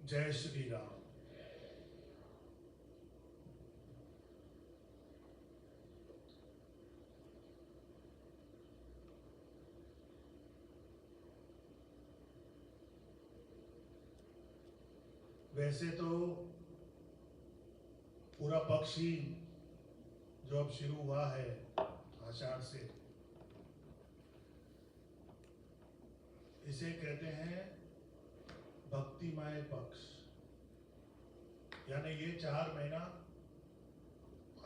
जय श्री राम। वैसे तो पूरा पक्ष ही जो अब शुरू हुआ है आषाढ़ से, इसे कहते हैं भक्तिमय पक्ष। यानी ये 4 महीना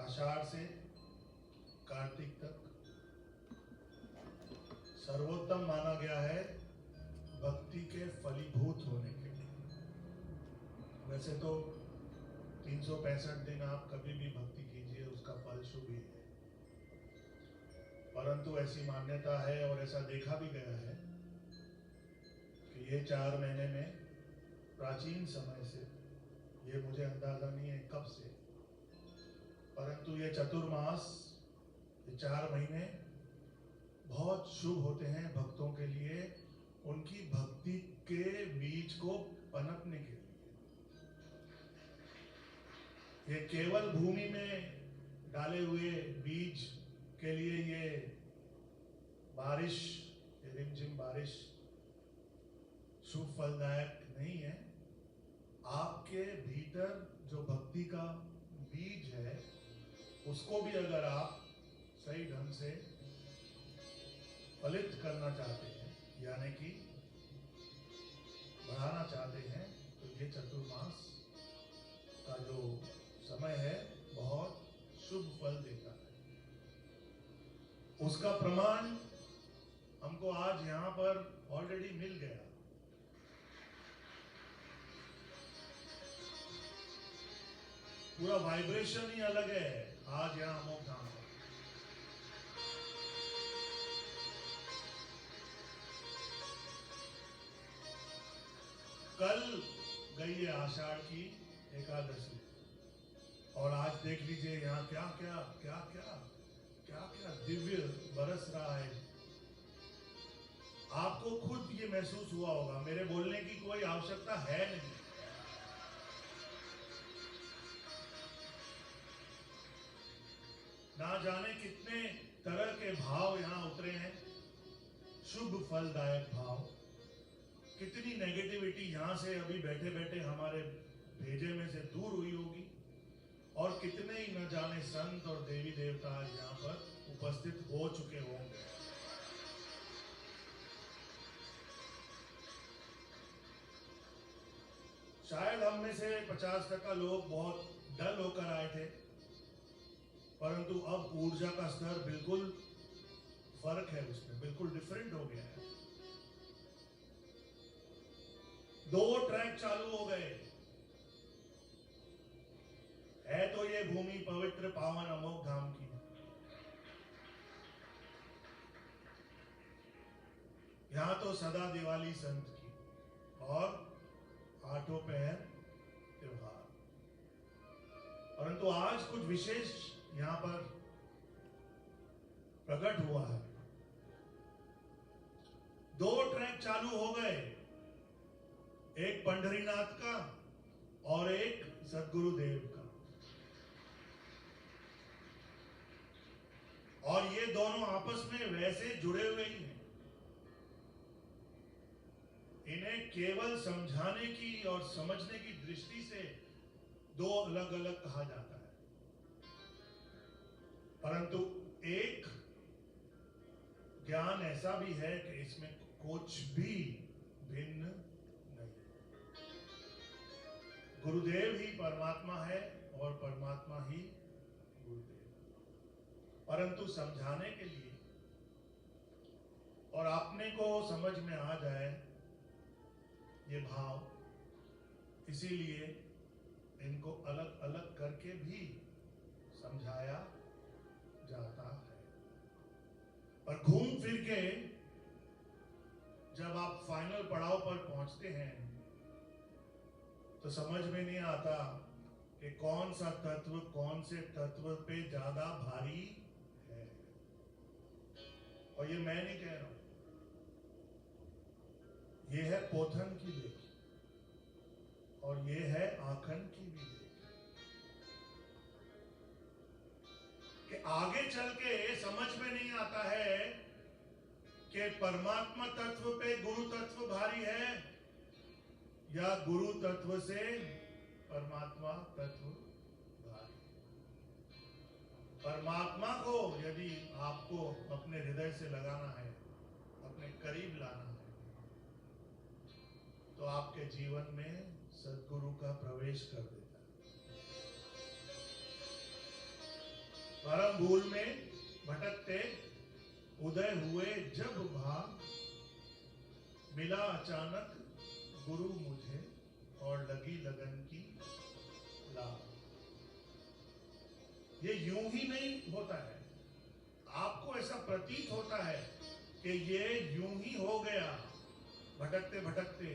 आषाढ़ से कार्तिक तक सर्वोत्तम माना गया है भक्ति के फलीभूत होने के लिए। वैसे तो 365 दिन आप कभी भी भक्ति कीजिए, उसका फल शुभ ही है, परंतु ऐसी मान्यता है और ऐसा देखा भी गया है कि ये 4 महीने में प्राचीन समय से, ये मुझे अंदाजा नहीं है कब से, परंतु ये चतुर्मास, ये 4 महीने बहुत शुभ होते हैं भक्तों के लिए, उनकी भक्ति के बीज को पनपने के लिए। ये केवल भूमि में डाले हुए बीज के लिए ये बारिश, ये रिमझिम बारिश शुभ फलदायक नहीं है। आपके भीतर जो भक्ति का बीज है, उसको भी अगर आप सही ढंग से फलित करना चाहते हैं, यानी कि बढ़ाना चाहते हैं, तो ये चतुर्मास का जो समय है बहुत शुभ फल देता है। उसका प्रमाण हमको आज यहां पर ऑलरेडी मिल गया। पूरा वाइब्रेशन ही अलग है आज यहां अमोघ धाम पर। कल गई है आषाढ़ की एकादशी, और आज देख लीजिए यहाँ क्या क्या क्या क्या क्या क्या दिव्य बरस रहा है। आपको खुद ये महसूस हुआ होगा, मेरे बोलने की कोई आवश्यकता है नहीं। ना जाने कितने तरह के भाव यहां उतरे हैं, शुभ फलदायक भाव। कितनी नेगेटिविटी यहां से अभी बैठे बैठे हमारे भेजे में से दूर हुई होगी, और कितने ही न जाने संत और देवी देवता आज यहाँ पर उपस्थित हो चुके होंगे। शायद हम में से 50% लोग बहुत डल होकर आए थे, परंतु अब ऊर्जा का स्तर बिल्कुल फर्क है, उसमें बिल्कुल डिफरेंट हो गया है। 2 ट्रैक चालू हो गए। है तो ये भूमि पवित्र पावन अमोघ धाम की, यहां तो सदा दिवाली संत की, और 8 पहर त्योहार। परंतु आज कुछ विशेष यहां पर प्रकट हुआ है। 2 ट्रैक चालू हो गए, एक पंढरीनाथ का और एक सदगुरुदेव का, और ये दोनों आपस में वैसे जुड़े हुए ही हैं। इन्हें केवल समझाने की और समझने की दृष्टि से 2 अलग अलग कहा जाता है, परंतु एक ज्ञान ऐसा भी है कि इसमें कुछ भी भिन्न नहीं। गुरुदेव ही परमात्मा है और परमात्मा ही गुरुदेव, परंतु समझाने के लिए और अपने को समझ में आ जाए ये भाव, इसीलिए इनको अलग अलग करके भी समझाया जाता है। और घूम फिर के जब आप फाइनल पड़ाव पर पहुंचते हैं, तो समझ में नहीं आता कि कौन सा तत्व कौन से तत्व पे ज्यादा भारी है। और ये मैं नहीं कह रहा हूं, ये है पोथन की लेखी, और ये है आखन की भी देख, कि आगे चल के समझ में नहीं आता है कि परमात्मा तत्व पे गुरु तत्व भारी है या गुरु तत्व से परमात्मा तत्व भारी। परमात्मा को यदि आपको अपने हृदय से लगाना है, अपने करीब लाना है, तो आपके जीवन में सद्गुरु का प्रवेश कर देता है। परम भूल में भटकते उदय हुए जब भाग, मिला अचानक गुरु मुझे और लगी लगन की लाग। ये यूं ही नहीं होता है, आपको ऐसा प्रतीत होता है कि ये यूं ही हो गया भटकते भटकते,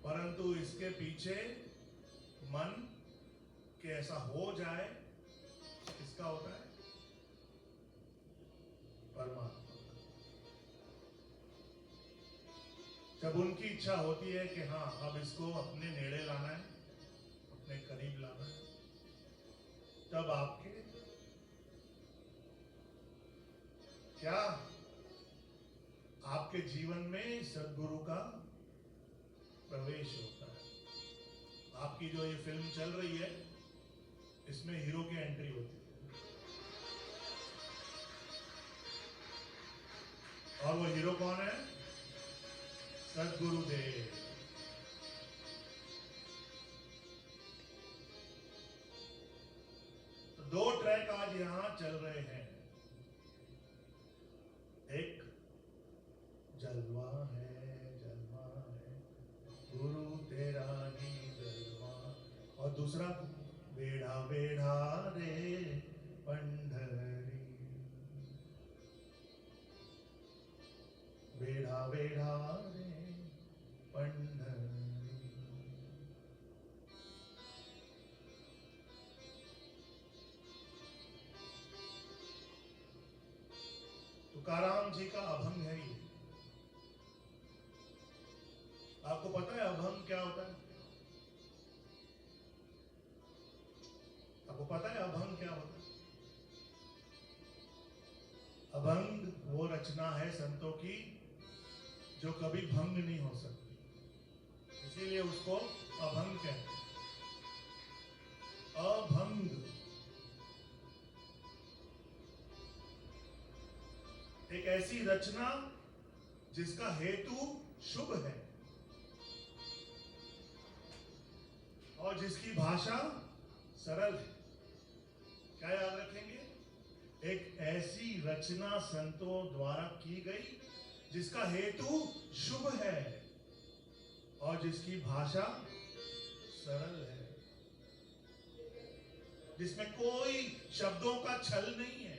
परंतु इसके पीछे मन के ऐसा हो जाए, इसका होता है परमात्मा। जब उनकी इच्छा होती है कि हाँ अब इसको अपने नेड़े लाना है, अपने करीब लाना है, तब आपके क्या आपके जीवन में सद्गुरु का प्रवेश होता है। आपकी जो ये फिल्म चल रही है, इसमें हीरो की एंट्री होती है, और वो हीरो कौन है? सद्गुरुदेव। तो दो ट्रैक आज यहां चल रहे हैं, एक जलवा है गुरु तेरा ही जलवा, और दूसरा बेढ़ा बेढ़ा रे पंढरी, बेढ़ा बेढ़ा रे पंढरी। तुकाराम जी का अभंग है ये। आपको पता है अभंग क्या होता है? आपको पता है अभंग क्या होता है? अभंग वो रचना है संतों की जो कभी भंग नहीं हो सकती, इसीलिए उसको अभंग कहते हैं। अभंग एक ऐसी रचना जिसका हेतु शुभ है और जिसकी भाषा सरल है। क्या याद रखेंगे? एक ऐसी रचना संतों द्वारा की गई जिसका हेतु शुभ है और जिसकी भाषा सरल है, जिसमें कोई शब्दों का छल नहीं है,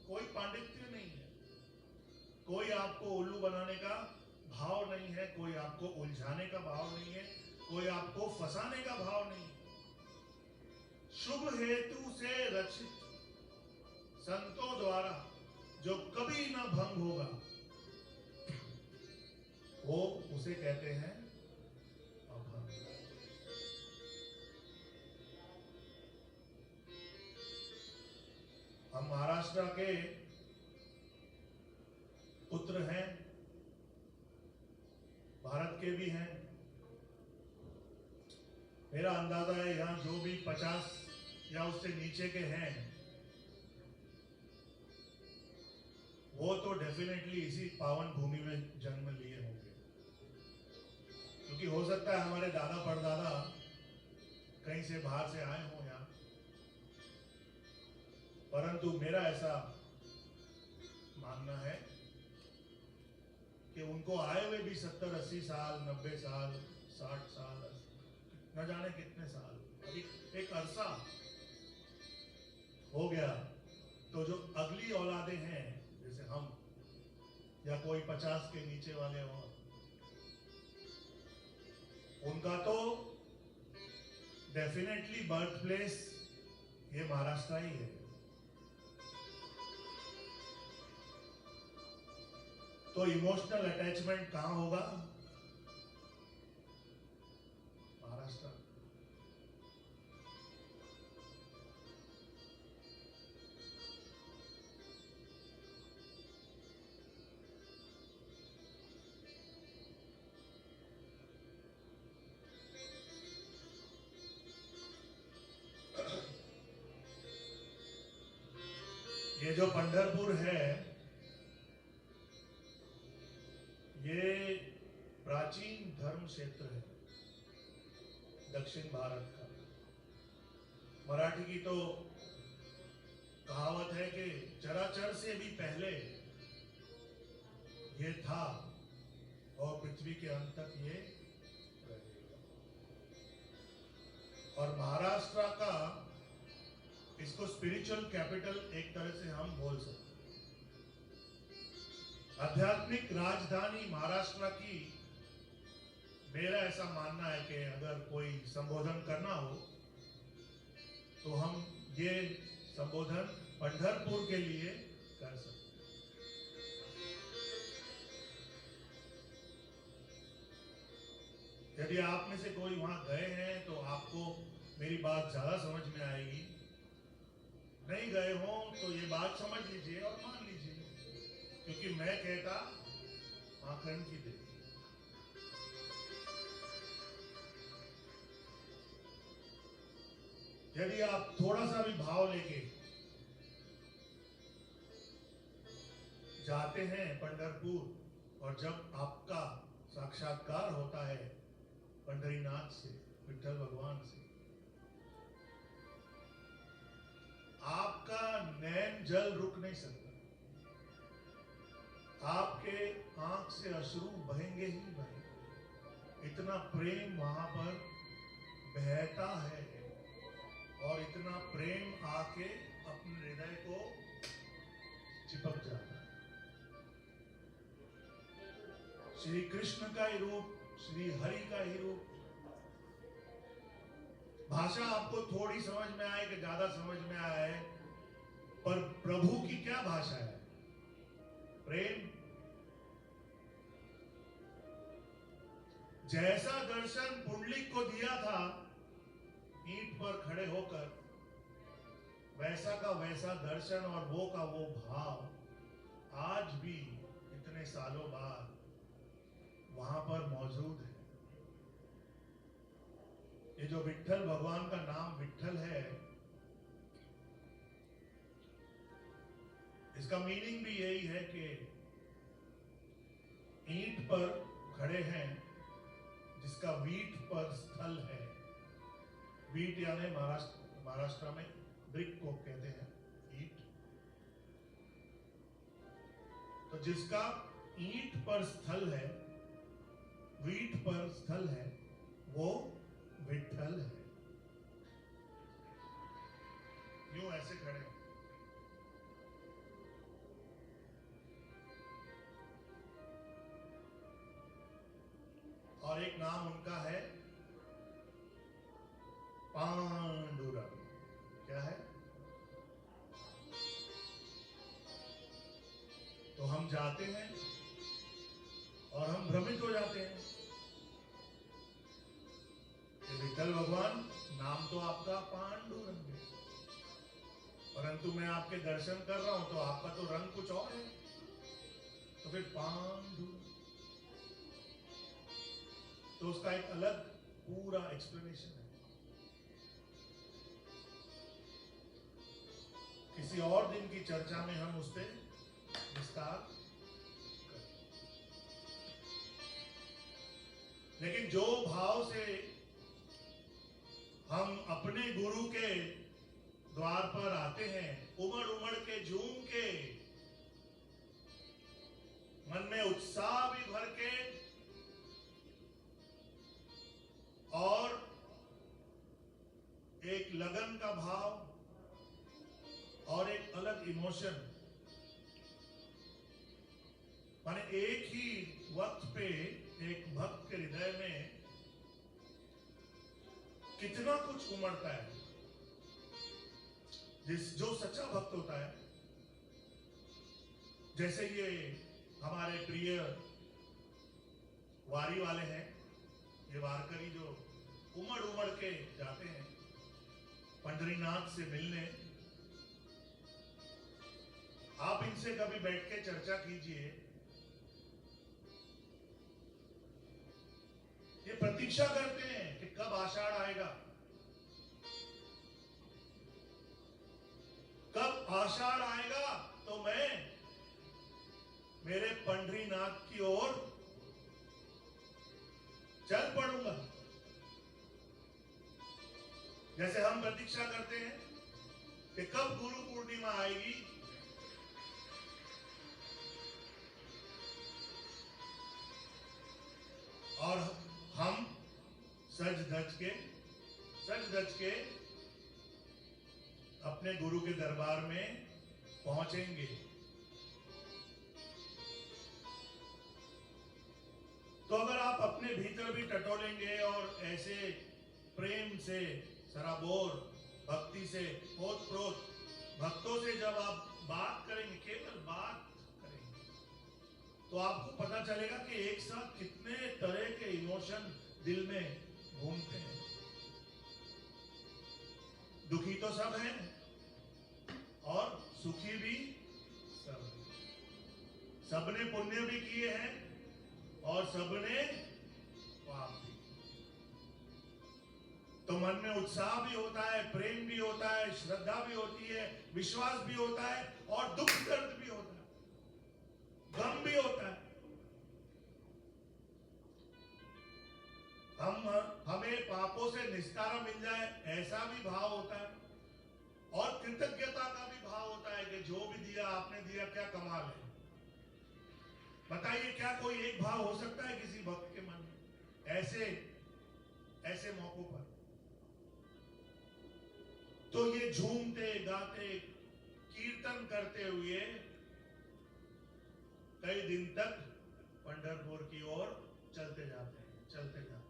कोई पांडित्य नहीं है, कोई आपको उल्लू बनाने का भाव नहीं है, कोई आपको उलझाने का भाव नहीं है, कोई आपको फंसाने का भाव नहीं है। शुभ हेतु से रचित संतों द्वारा जो कभी न भंग होगा, वो उसे कहते हैं अभंग। हम महाराष्ट्र के पुत्र हैं, भारत के भी हैं। मेरा अंदाजा है यहां जो भी 50 या उससे नीचे के हैं, वो तो डेफिनेटली इसी पावन भूमि में जन्म लिए होंगे, क्योंकि हो सकता है हमारे दादा परदादा कहीं से बाहर से आए हों यहाँ, परंतु मेरा ऐसा मानना है कि उनको आए हुए भी 70-80 साल, 90 साल, 60 साल, न जाने कितने साल, अभी एक अरसा हो गया। तो जो अगली औलादे हैं, जैसे हम या कोई 50 के नीचे वाले हो, उनका तो डेफिनेटली बर्थ प्लेस ये महाराष्ट्र ही है। तो इमोशनल अटैचमेंट कहां होगा? महाराष्ट्र। ये जो पंढरपुर है, ये प्राचीन धर्म क्षेत्र है दक्षिण भारत का। मराठी की तो कहावत है कि चराचर से भी पहले ये था और पृथ्वी के अंत तक ये रहेगा। और महाराष्ट्र का इसको स्पिरिचुअल कैपिटल एक तरह से हम बोल सकते हैं। आध्यात्मिक राजधानी महाराष्ट्र की मेरा ऐसा मानना है कि अगर कोई संबोधन करना हो तो हम ये संबोधन पंढरपुर के लिए कर सकते हैं। यदि आप में से कोई वहां गए हैं तो आपको मेरी बात ज्यादा समझ में आएगी। नहीं गए हो तो ये बात समझ लीजिए और मान लीजिए, क्योंकि मैं कहता माखन की दे। यदि आप थोड़ा सा भी भाव लेके जाते हैं पंढरपुर और जब आपका साक्षात्कार होता है पंढरीनाथ से, विठल भगवान से, आपका नैन जल रुक नहीं सकता। आपके आंख से अश्रु बहेंगे ही बहेंगे। इतना प्रेम वहां पर बहता है और इतना प्रेम आके अपने हृदय को चिपक जाता है। श्री कृष्ण का ही रूप, श्री हरि का ही रूप। भाषा आपको थोड़ी समझ में आए कि ज्यादा समझ में आए, पर प्रभु की क्या भाषा है? प्रेम। जैसा दर्शन पुंडलिक को दिया था ईंट पर खड़े होकर, वैसा का वैसा दर्शन और वो का वो भाव आज भी इतने सालों बाद वहां पर मौजूद है। ये जो विठल भगवान का नाम विठल है, इसका मीनिंग भी यही है कि ईंट पर खड़े हैं जिसका वीट पर स्थल है। वीट यानी महाराष्ट्र में ब्रिक को कहते हैं, ईंट। तो जिसका ईंट पर स्थल है, वीट पर स्थल है, वो विठल है। यूं ऐसे खड़े हो। और एक नाम उनका है पांडुरंग। क्या है? तो हम जाते हैं और हम भ्रमित हो जाते हैं। विठल भगवान नाम तो आपका पांडुरंग है, परंतु मैं आपके दर्शन कर रहा हूं तो आपका तो रंग कुछ और है। तो फिर पांडु, तो उसका एक अलग पूरा एक्सप्लेनेशन है। किसी और दिन की चर्चा में हम उस पर विस्तार करें। लेकिन जो भाव से हम अपने गुरु के द्वार पर आते हैं, उमड़ उमड़ के झूम के, मन में उत्साह भी भर के और एक लगन का भाव और एक अलग इमोशन, माने एक ही वक्त पे एक भक्त के हृदय में कितना कुछ उमड़ता है। जो सच्चा भक्त होता है, जैसे ये हमारे प्रिय वारी वाले हैं, ये वारकरी जो उमड़ दौड़ के जाते हैं पंढरीनाथ से मिलने। आप इनसे कभी बैठ के चर्चा कीजिए। ये प्रतीक्षा करते हैं कि कब आषाढ़ आएगा, कब आषाढ़ आएगा तो मैं मेरे पंढरीनाथ की ओर चल पड़ूंगा। जैसे हम प्रतीक्षा करते हैं कि कब गुरु पूर्णिमा आएगी, और हम सज धज के अपने गुरु के दरबार में पहुंचेंगे। तो अगर आप अपने भीतर भी टटोलेंगे और ऐसे प्रेम से सराबोर भक्ति से ओतप्रोत भक्तों से जब आप बात करेंगे, केवल बात करेंगे, तो आपको पता चलेगा कि एक साथ कितने तरह के इमोशन दिल में घूमते हैं। दुखी तो सब हैं और सुखी भी सब। सबने पुण्य भी किए हैं और सबने पाप भी। तो मन में उत्साह भी होता है, प्रेम भी होता है, श्रद्धा भी होती है, विश्वास भी होता है और दुख दर्द भी होता है, गम भी होता है। हमें पापों से निस्तारा मिल जाए ऐसा भी भाव होता है, और कृतज्ञता का भी भाव होता है कि जो भी दिया आपने दिया, क्या कमाल है। बताइए, क्या कोई एक भाव हो सकता है किसी भक्त के मन में ऐसे मौकों पर? तो ये झूमते गाते कीर्तन करते हुए कई दिन तक पंढरपुर की ओर चलते जाते हैं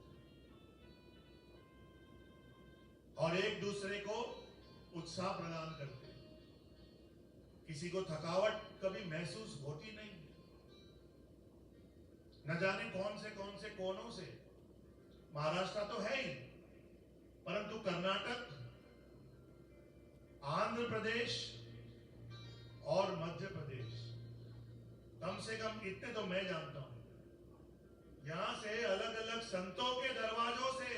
और एक दूसरे को उत्साह प्रदान करते हैं। किसी को थकावट कभी महसूस होती नहीं। न जाने कौन से कोनों से, महाराष्ट्र तो है ही, परंतु कर्नाटक, आंध्र प्रदेश और मध्य प्रदेश, कम से कम इतने तो मैं जानता हूं, यहां से अलग अलग संतों के दरवाजों से,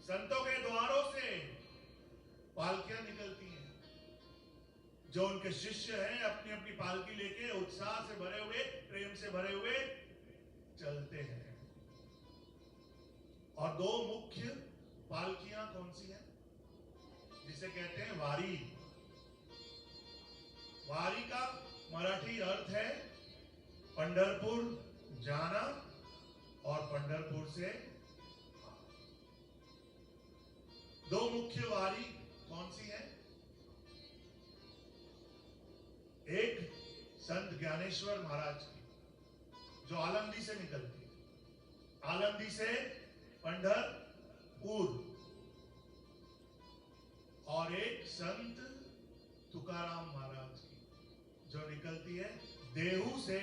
संतों के द्वारों से पालकियां निकलती हैं। जो उनके शिष्य हैं अपनी अपनी पालकी लेके उत्साह से भरे हुए, प्रेम से भरे हुए चलते हैं। और दो मुख्य पालकियां कौन सी हैं? जिसे कहते हैं वारी। वारी का मराठी अर्थ है पंढरपुर जाना और पंढरपुर से आना। दो मुख्य वारी कौन सी है? एक संत ज्ञानेश्वर महाराज की, जो आलंदी से निकलती है, आलंदी से पंढरपुर, और एक संत तुकाराम महाराज की, जो निकलती है देहू से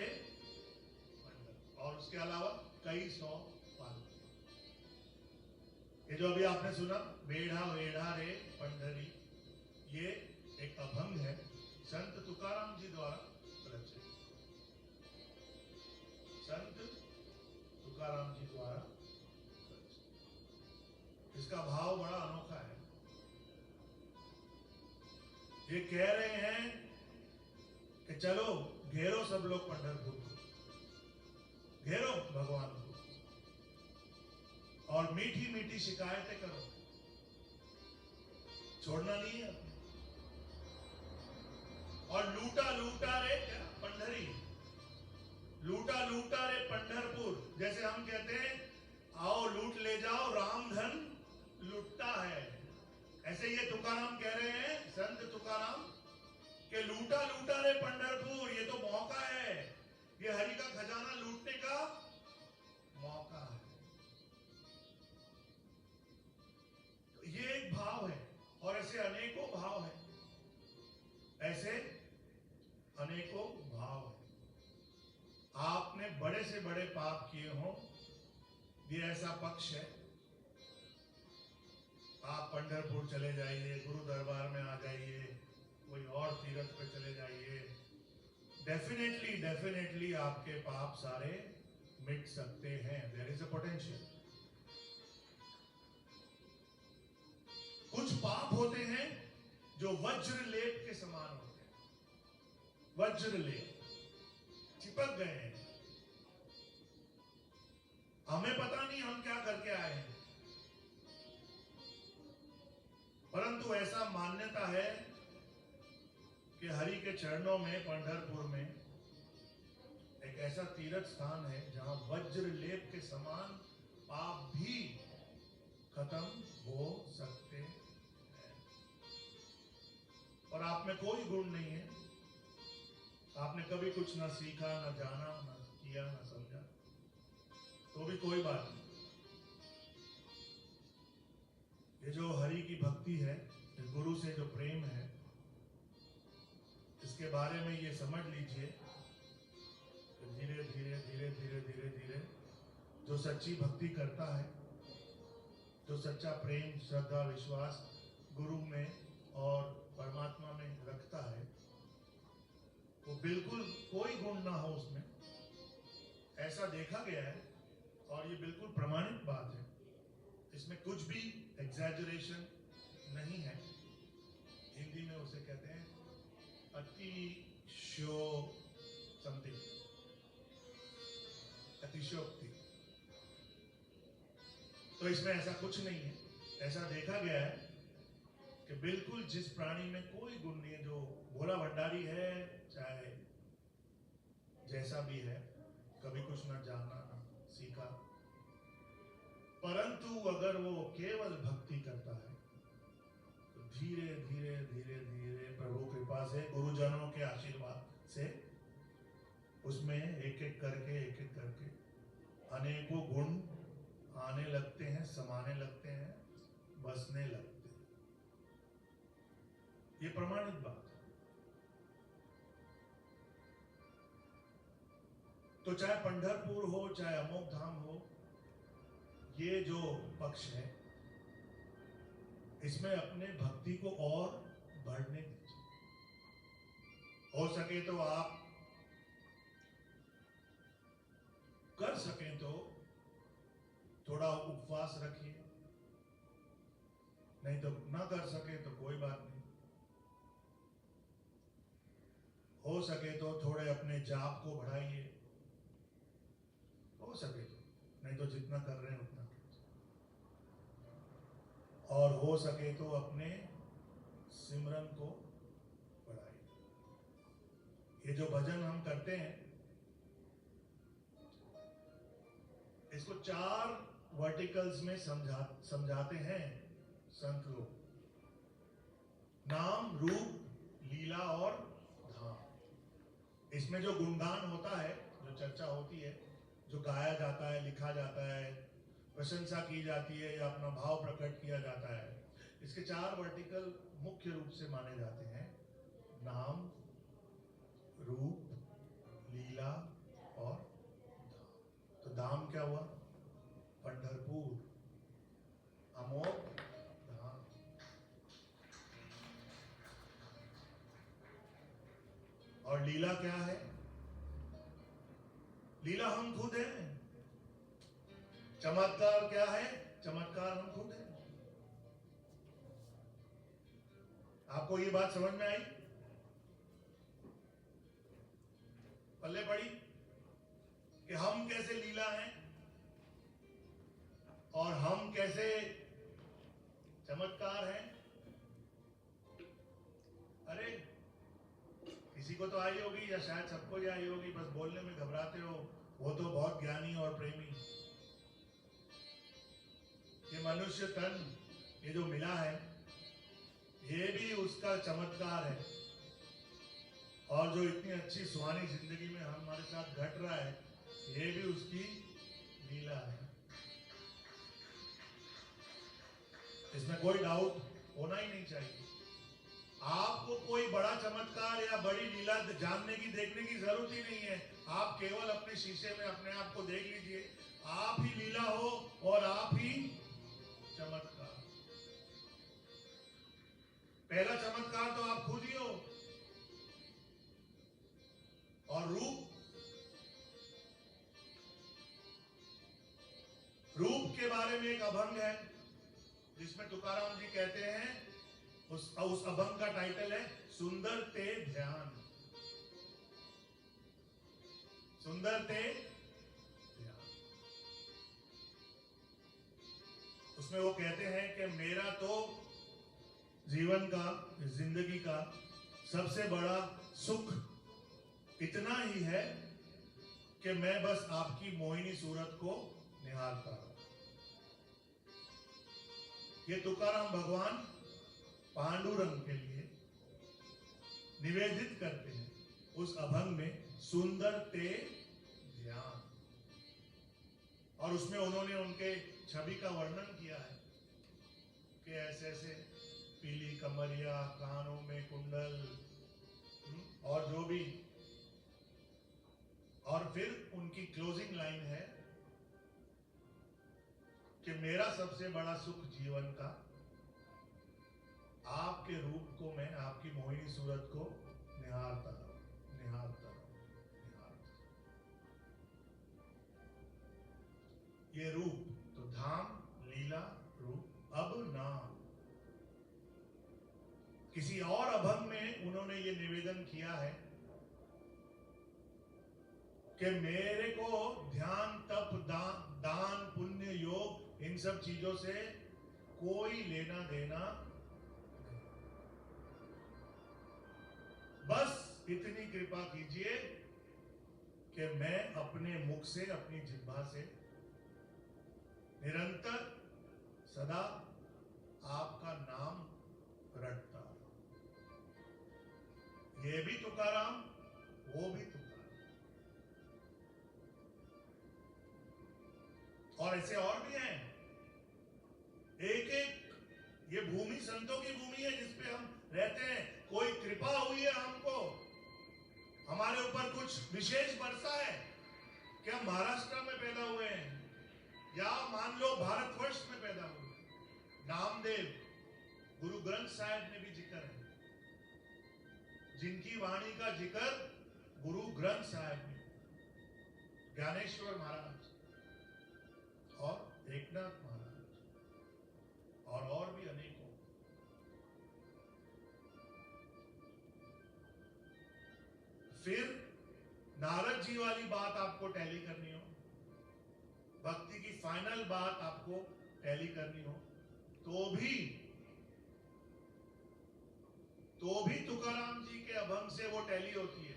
पंढरपुर, और उसके अलावा कई सौ पालकी। ये जो अभी आपने सुना, वेढ़ा वेढ़ा रे पंढरी, ये एक अभंग है संत तुकाराम जी द्वारा रचित। संत तुकाराम जी द्वारा रचित। इसका भाव बड़ा अनोखा है। ये कह रहे हैं कि चलो घेरो सब लोग पंढरपुर को, घेरो भगवान को, और मीठी मीठी शिकायतें करो, छोड़ना नहीं है। और लूटा लूटा रे क्या पंढरी, लूटा लूटा रे पंढरपुर। जैसे हम कहते हैं आओ लूट ले जाओ, राम धन लुटता है, ऐसे ये तुकाराम कह रहे हैं, संत तुकाराम, कि लूटा लूटा रे पंढरपुर, ये तो मौका है, ये हरि का खजाना लूटने का मौका है। तो ये एक भाव है, और ऐसे अनेकों भाव है, ऐसे अनेकों भाव है। आपने बड़े से बड़े पाप किए हों, ये ऐसा पक्ष है पंढरपुर चले जाइए, गुरु दरबार में आ जाइए, कोई और तीर्थ पे चले जाइए, डेफिनेटली आपके पाप सारे मिट सकते हैं। There is a potential. कुछ पाप होते हैं जो वज्र लेप के समान होते हैं। वज्र लेप चिपक गए हैं, हमें पता नहीं हम क्या करके आए हैं, परंतु ऐसा मान्यता है कि हरि के चरणों में पंढरपुर में एक ऐसा तीर्थ स्थान है जहां वज्र लेप के समान पाप भी खत्म हो सकते हैं। और आप में कोई गुण नहीं है, आपने कभी कुछ ना सीखा, ना जाना, ना किया, ना समझा, तो भी कोई बात नहीं। ये जो हरि की भक्ति है, ये गुरु से जो प्रेम है, इसके बारे में ये समझ लीजिए कि धीरे धीरे धीरे धीरे धीरे धीरे जो सच्ची भक्ति करता है, जो सच्चा प्रेम, श्रद्धा, विश्वास गुरु में और परमात्मा में रखता है, वो बिल्कुल कोई गुण ना हो उसमें, ऐसा देखा गया है। और ये बिल्कुल प्रमाणित बात है, इसमें कुछ भी एग्जैजरेशन नहीं है। हिंदी में उसे कहते हैं अतिशयो समथिंग, अतिशयोक्ति। तो इसमें ऐसा कुछ नहीं है। ऐसा देखा गया है कि बिल्कुल जिस प्राणी में कोई गुण नहीं है, जो भोला भंडारी है, चाहे जैसा भी है, कभी कुछ ना जाना ना सीखा, परंतु अगर वो केवल भक्ति करता है तो धीरे धीरे धीरे धीरे प्रभु कृपा से, गुरुजनों के आशीर्वाद से उसमें एक एक करके अनेकों गुण आने लगते हैं, समाने लगते हैं, बसने लगते हैं। ये प्रमाणित बात है। तो चाहे पंढरपुर हो, चाहे अमोघ धाम हो, ये जो पक्ष है, इसमें अपने भक्ति को और बढ़ने दीजिए। हो सके तो आप कर सकें तो थोड़ा उपवास रखिए, नहीं तो ना कर सके तो कोई बात नहीं। हो सके तो थोड़े अपने जाप को बढ़ाइए, हो सके तो, नहीं तो जितना कर रहे हैं उतना। और हो सके तो अपने सिमरन को बढ़ाइए। ये जो भजन हम करते हैं, इसको 4 वर्टिकल्स में समझाते हैं संत लोग। नाम, रूप, लीला और धाम। इसमें जो गुणगान होता है, जो चर्चा होती है, जो गाया जाता है, लिखा जाता है, प्रशंसा की जाती है या अपना भाव प्रकट किया जाता है, इसके 4 वर्टिकल मुख्य रूप से माने जाते हैं। नाम, रूप, लीला और धाम। तो धाम क्या हुआ? पंढरपुर, अमोघ धाम। और लीला क्या है? लीला हम खुद हैं। चमत्कार क्या है? चमत्कार हम खुद हैं। आपको ये बात समझ में आई? पल्ले पड़ी कि हम कैसे लीला हैं और हम कैसे चमत्कार हैं। अरे किसी को तो आई होगी, या शायद सबको ही आई होगी, बस बोलने में घबराते हो, वो तो बहुत ज्ञानी और प्रेमी। ये मनुष्य तन, ये जो मिला है, ये भी उसका चमत्कार है। और जो इतनी अच्छी सुहानी जिंदगी में हमारे साथ घट रहा है, ये भी उसकी लीला है। इसमें कोई डाउट होना ही नहीं चाहिए। आपको कोई बड़ा चमत्कार या बड़ी लीला जानने की, देखने की जरूरत ही नहीं है। आप केवल अपने शीशे में अपने आप को देख लीजिए, आप ही लीला हो और आप ही चमत्कार। पहला चमत्कार तो आप खुद ही हो। और रूप के बारे में एक अभंग है जिसमें तुकाराम जी कहते हैं, उस अभंग का टाइटल है सुंदर ते ध्यान। सुंदर ते ध्यान। उसमें वो कहते हैं कि मेरा तो जीवन का, जिंदगी का सबसे बड़ा सुख इतना ही है कि मैं बस आपकी मोहिनी सूरत को निहारता हूं। ये तुकाराम भगवान पांडुरंग के लिए निवेदित करते हैं उस अभंग में, सुंदर ते ध्यान। और उसमें उन्होंने उनके छवि का वर्णन किया है कि ऐसे ऐसे पीली कमरिया, कानों में कुंडल, और जो भी। और फिर उनकी क्लोजिंग लाइन है कि मेरा सबसे बड़ा सुख जीवन का आपके रूप को, मैं आपकी मोहिनी सूरत को निहारता हूं, निहारता हूं, निहारता हूं। ये रूप तो धाम, लीला, रूप, अब नाम। किसी और अभंग में उन्होंने ये निवेदन किया है कि मेरे को ध्यान, तप, दान, पुण्य, योग, इन सब चीजों से कोई लेना देना नहीं। बस इतनी कृपा कीजिए कि मैं अपने मुख से, अपनी जिह्वा से निरंतर सदा आपका नाम रटता हूं। ये भी तुकाराम, वो भी तुकाराम। और ऐसे और भी हैं। एक एक ये भूमि संतों की भूमि है जिसपे हम रहते हैं। कोई कृपा हुई है हमको, हमारे ऊपर कुछ विशेष वर्षा है कि हम महाराष्ट्र में पैदा हुए हैं, या मान लो भारतवर्ष में पैदा हुए। नामदेव, गुरु ग्रंथ साहिब में भी जिक्र है, जिनकी वाणी का जिक्र गुरु ग्रंथ साहिब में, ज्ञानेश्वर महाराज और एकनाथ महाराज और भी अनेकों। फिर नारद जी वाली बात आपको टैली करनी हो, भक्ति की फाइनल बात आपको टैली करनी हो, तो भी तुकाराम जी के अभंग से वो टैली होती है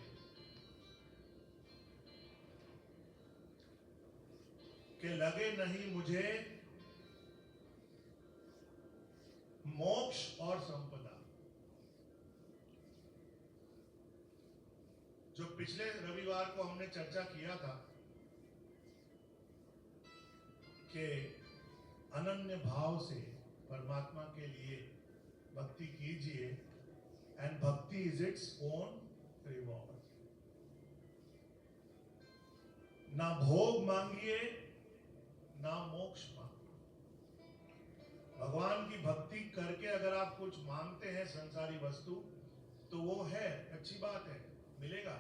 कि लगे नहीं मुझे मोक्ष और संपदा। जो पिछले रविवार को हमने चर्चा किया था कि अनन्य भाव से परमात्मा के लिए भक्ति कीजिए, एंड भक्ति इज इट्स ओन रिवॉर्ड। ना भोग मांगिए, ना मोक्ष मांगिए। भगवान की भक्ति करके अगर आप कुछ मांगते हैं संसारी वस्तु, तो वो है अच्छी बात है, मिलेगा,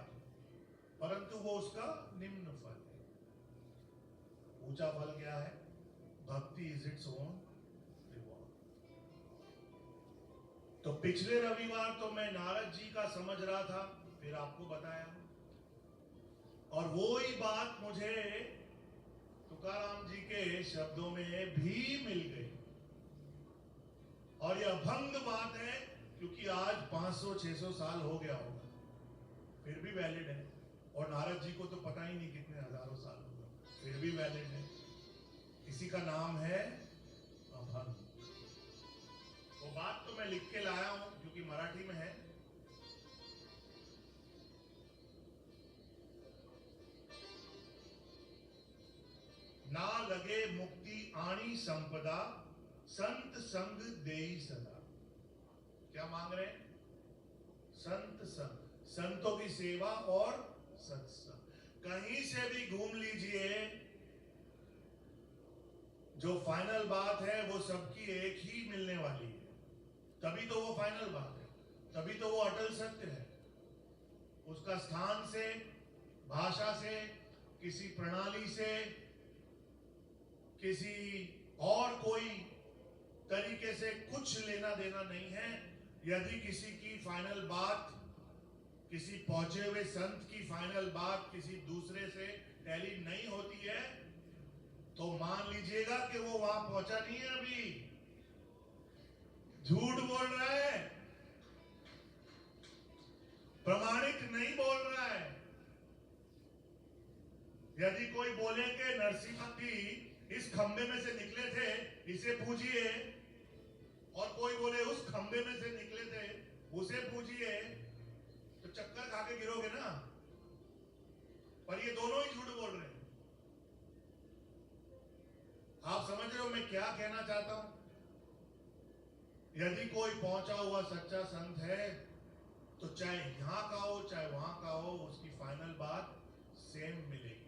परंतु वो उसका निम्न फल है। ऊंचा फल क्या है? भक्ति इज इट्स ओन रिवॉर्ड। तो पिछले रविवार तो मैं नारद जी का समझ रहा था, फिर आपको बताया, और वो ही बात मुझे तुकाराम जी के शब्दों में भी मिल गई। और यह अभंग बात है, क्योंकि आज 500-600 साल हो गया होगा, फिर भी वैलिड है। और नारद जी को तो पता ही नहीं कितने हजारों साल हो गए, फिर भी वैलिड है। इसी का नाम है अभंग। वो बात तो मैं लिख के लाया हूं, क्योंकि मराठी में है। ना लगे मुक्ति आनी संपदा, संत संग देई सदा। क्या मांग रहे हैं? संत संग, संतों की सेवा और सत्संग। कहीं से भी घूम लीजिए, जो फाइनल बात है वो सबकी एक ही मिलने वाली है, तभी तो वो फाइनल बात है, तभी तो वो अटल सत्य है। उसका स्थान से, भाषा से, किसी प्रणाली से, किसी और कोई तरीके से कुछ लेना देना नहीं है। यदि किसी की फाइनल बात, किसी पहुंचे हुए संत की फाइनल बात किसी दूसरे से टैली नहीं होती है, तो मान लीजिएगा कि वो वहां पहुंचा नहीं है, अभी झूठ बोल रहा है, प्रमाणित नहीं बोल रहा है। यदि कोई बोले कि नरसिम्हा जी इस खंबे में से निकले थे, इसे पूछिए, और कोई बोले उस खंबे में से निकले थे, उसे पूछिए, तो चक्कर खा के गिरोगे ना। पर ये दोनों ही झूठ बोल रहे हैं। आप समझ रहे हो मैं क्या कहना चाहता हूं? यदि कोई पहुंचा हुआ सच्चा संत है, तो चाहे यहां का हो चाहे वहां का हो, उसकी फाइनल बात सेम मिलेगी,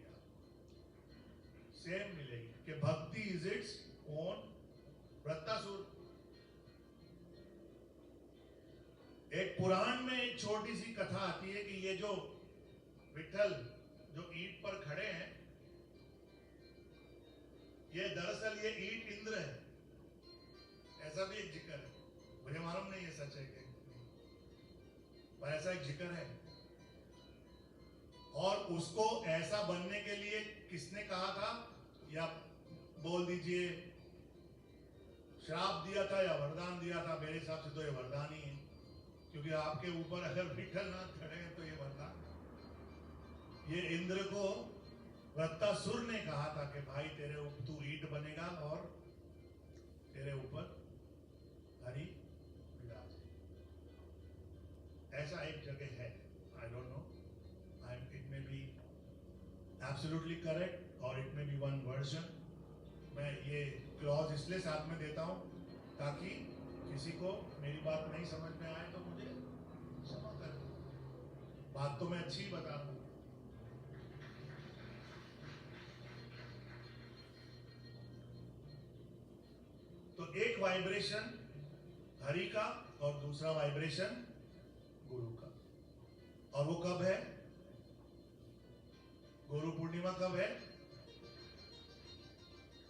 सेम मिलेगी कि भक्ति इज इट्स ओन वृत्तासुर। एक पुराण में एक छोटी सी कथा आती है कि ये जो विठल जो ईंट पर खड़े हैं, ये दरअसल ये ईंट इंद्र है। ऐसा भी एक जिक्र है, मुझे मालूम नहीं है सच है कि, पर ऐसा एक जिक्र है। और उसको ऐसा बनने के लिए किसने कहा था, या बोल दीजिए श्राप दिया था या वरदान दिया था? मेरे हिसाब से तो ये वरदान ही है, क्योंकि आपके ऊपर अगर विठलनाथ खड़े हैं तो ये वरदान। ये इंद्र को वृत्तासुर ने कहा था कि भाई तेरे ऊपर तू ईंट बनेगा और तेरे ऊपर हरि विराज। ऐसा एक जगह है, I don't know, it may be absolutely correct और it may be one version. मैं ये क्लॉज इसलिए साथ में देता हूं ताकि किसी को मेरी बात नहीं समझ में आए तो मुझे क्षमा कर दो। बात तो मैं अच्छी बता रहा हूं। तो एक वाइब्रेशन हरि का और दूसरा वाइब्रेशन गुरु का। और वो कब है? गुरु पूर्णिमा कब है?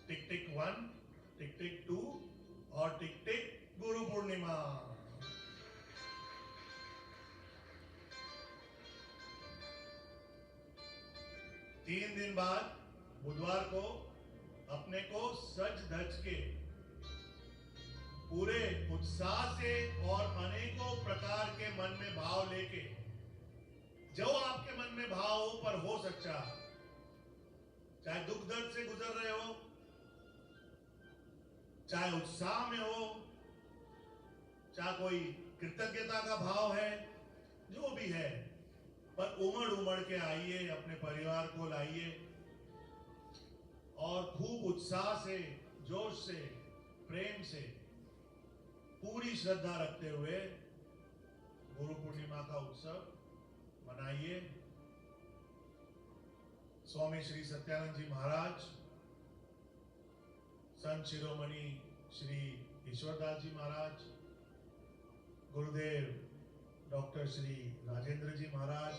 टिक टिक 1, टिक टिक 2 और टिक टिक गुरु पूर्णिमा। तीन दिन बाद बुधवार को अपने को सज धज के पूरे उत्साह से और अनेकों प्रकार के मन में भाव लेके, जो आपके मन में भाव हो पर हो सकता, चाहे दुख दर्द से गुजर रहे हो, चाहे उत्साह में हो, चाहे कोई कृतज्ञता का भाव है, जो भी है, पर उमड़ उमड़ के आइए, अपने परिवार को लाइए और खूब उत्साह से, जोश से, प्रेम से, पूरी श्रद्धा रखते हुए गुरु पूर्णिमा का उत्सव मनाइए। स्वामी श्री सत्यानंद जी महाराज, संत शिरोमणि श्री ईश्वरदास जी महाराज, गुरुदेव डॉक्टर श्री राजेंद्र जी महाराज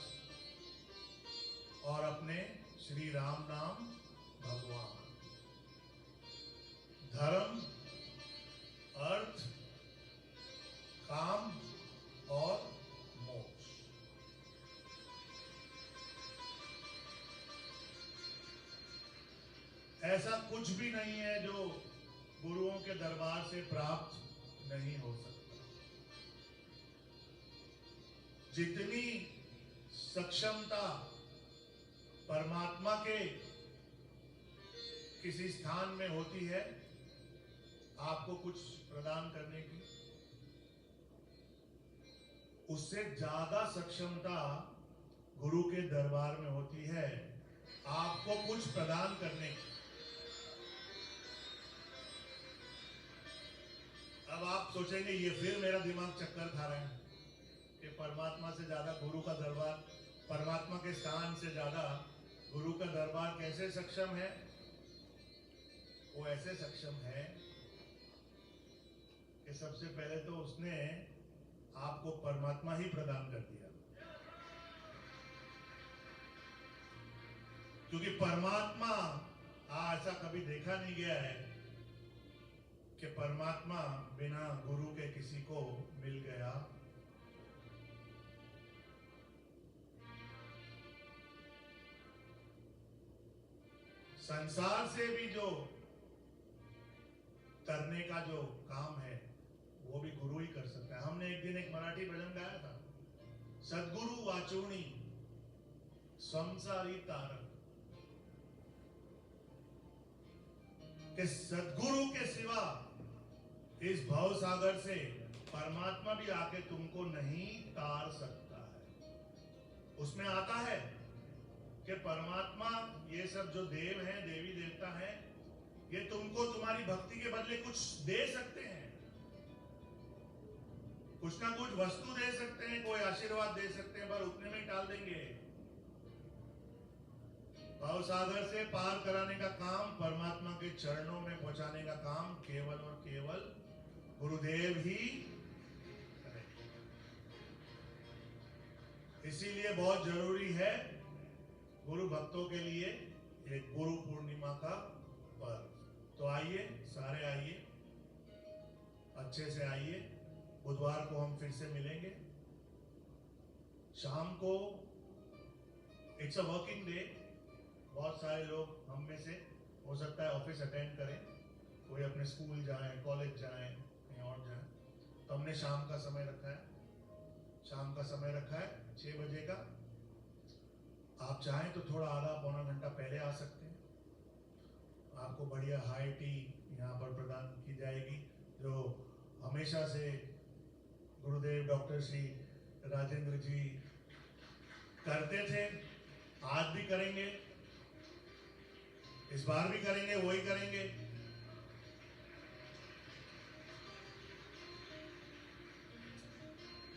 और अपने श्री राम नाम भगवान, धर्म, अर्थ, काम और मोक्ष। ऐसा कुछ भी नहीं है जो गुरुओं के दरबार से प्राप्त नहीं हो सकता। जितनी सक्षमता परमात्मा के किसी स्थान में होती है आपको कुछ प्रदान करने की, उससे ज्यादा सक्षमता गुरु के दरबार में होती है आपको कुछ प्रदान करने की। अब आप सोचेंगे ये फिर मेरा दिमाग चक्कर खा रहे हैं कि परमात्मा से ज्यादा गुरु का दरबार, परमात्मा के स्थान से ज्यादा गुरु का दरबार कैसे सक्षम है? वो ऐसे सक्षम है कि कि सबसे पहले तो उसने आपको परमात्मा ही प्रदान कर दिया, क्योंकि परमात्मा ऐसा कभी देखा नहीं गया है कि परमात्मा बिना गुरु के किसी को मिल गया। संसार से भी जो करने का जो काम है वो भी गुरु ही कर सकता है। हमने एक दिन एक मराठी भजन गाया था, सद्गुरु वाचुणी संसारी तारक, कि सद्गुरु के सिवा इस भव सागर से परमात्मा भी आके तुमको नहीं तार सकता है। उसमें आता है कि परमात्मा, ये सब जो देव हैं, देवी देवता हैं, ये तुमको तुम्हारी भक्ति के बदले कुछ दे सकते हैं, कुछ ना कुछ वस्तु दे सकते हैं, कोई आशीर्वाद दे सकते हैं, पर उतने में टाल देंगे। भव सागर से पार कराने का काम, परमात्मा के चरणों में पहुंचाने का काम केवल और केवल गुरुदेव ही करेंगे। इसीलिए बहुत जरूरी है गुरु भक्तों के लिए एक गुरु पूर्णिमा का पर्व। तो आइए, सारे आइए, अच्छे से आइए। बुधवार को हम फिर से मिलेंगे शाम को। It's a working day. बहुत सारे लोग हम में से हो सकता है ऑफिस अटेंड करें, कोई अपने स्कूल जाएं, कॉलेज जाएं, कहीं और जाएं, तो हमने शाम का समय रखा है। शाम का समय रखा है 6 बजे का। आप चाहें तो थोड़ा आधा पौना घंटा पहले आ सकते हैं। आपको बढ़िया हाई टी यहाँ पर प्रदान की जाएगी, जो हमेशा से गुरुदेव डॉक्टर श्री राजेंद्र जी करते थे, आज भी करेंगे, इस बार भी करेंगे, वही करेंगे।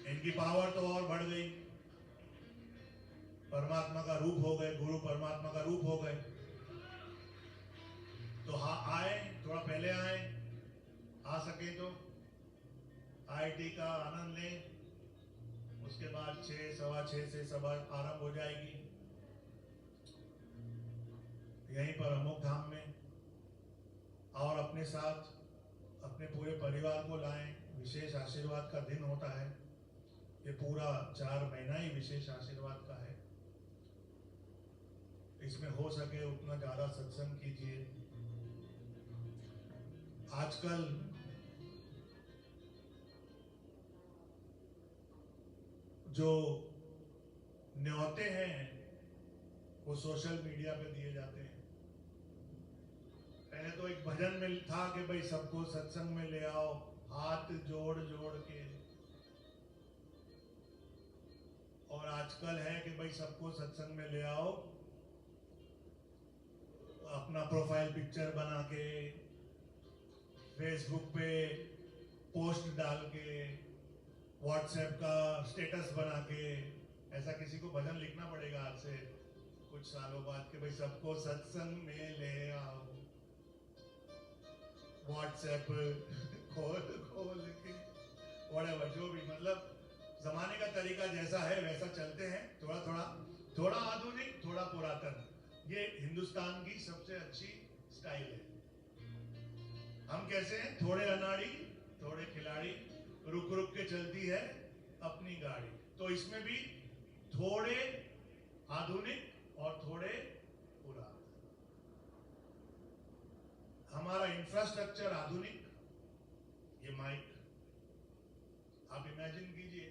इनकी पावर तो और बढ़ गई, परमात्मा का रूप हो गए, गुरु परमात्मा का रूप हो गए। तो हाँ, आए, थोड़ा पहले आए, आ सके तो आईटी का आनंद लें। उसके बाद 6, सवा 6 से सभा आरंभ हो जाएगी यहीं पर अमोघ धाम में। और अपने साथ अपने पूरे परिवार को लाएं। विशेष आशीर्वाद का दिन होता है ये, पूरा 4 महीना ही विशेष आशीर्वाद का है। इसमें हो सके उतना ज्यादा सत्संग कीजिए। आजकल जो न्योते हैं वो सोशल मीडिया पे दिए जाते हैं। पहले तो एक भजन में था कि भाई सबको सत्संग में ले आओ, हाथ जोड़ जोड़ के। और आजकल है कि भाई सबको सत्संग में ले आओ, अपना प्रोफाइल पिक्चर बना के फेसबुक पे पोस्ट डाल के, व्हाट्सएप का स्टेटस बना के। ऐसा किसी को भजन लिखना पड़ेगा आज से कुछ सालों बाद कि भाई सबको सत्संग में ले आओ, व्हाट्सएप खोल के, व्हाटएवर, जो भी, मतलब जमाने का तरीका जैसा है वैसा चलते हैं। थोड़ा आधुनिक, थोड़ा पुरातन, ये हिंदुस्तान की सबसे अच्छी स्टाइल है। हम कैसे हैं, थोड़े अनाड़ी, थोड़े खिलाड़ी, रुक रुक के चलती है अपनी गाड़ी। तो इसमें भी थोड़े आधुनिक और थोड़े पुराने। हमारा इंफ्रास्ट्रक्चर आधुनिक, ये माइक आप इमेजिन कीजिए,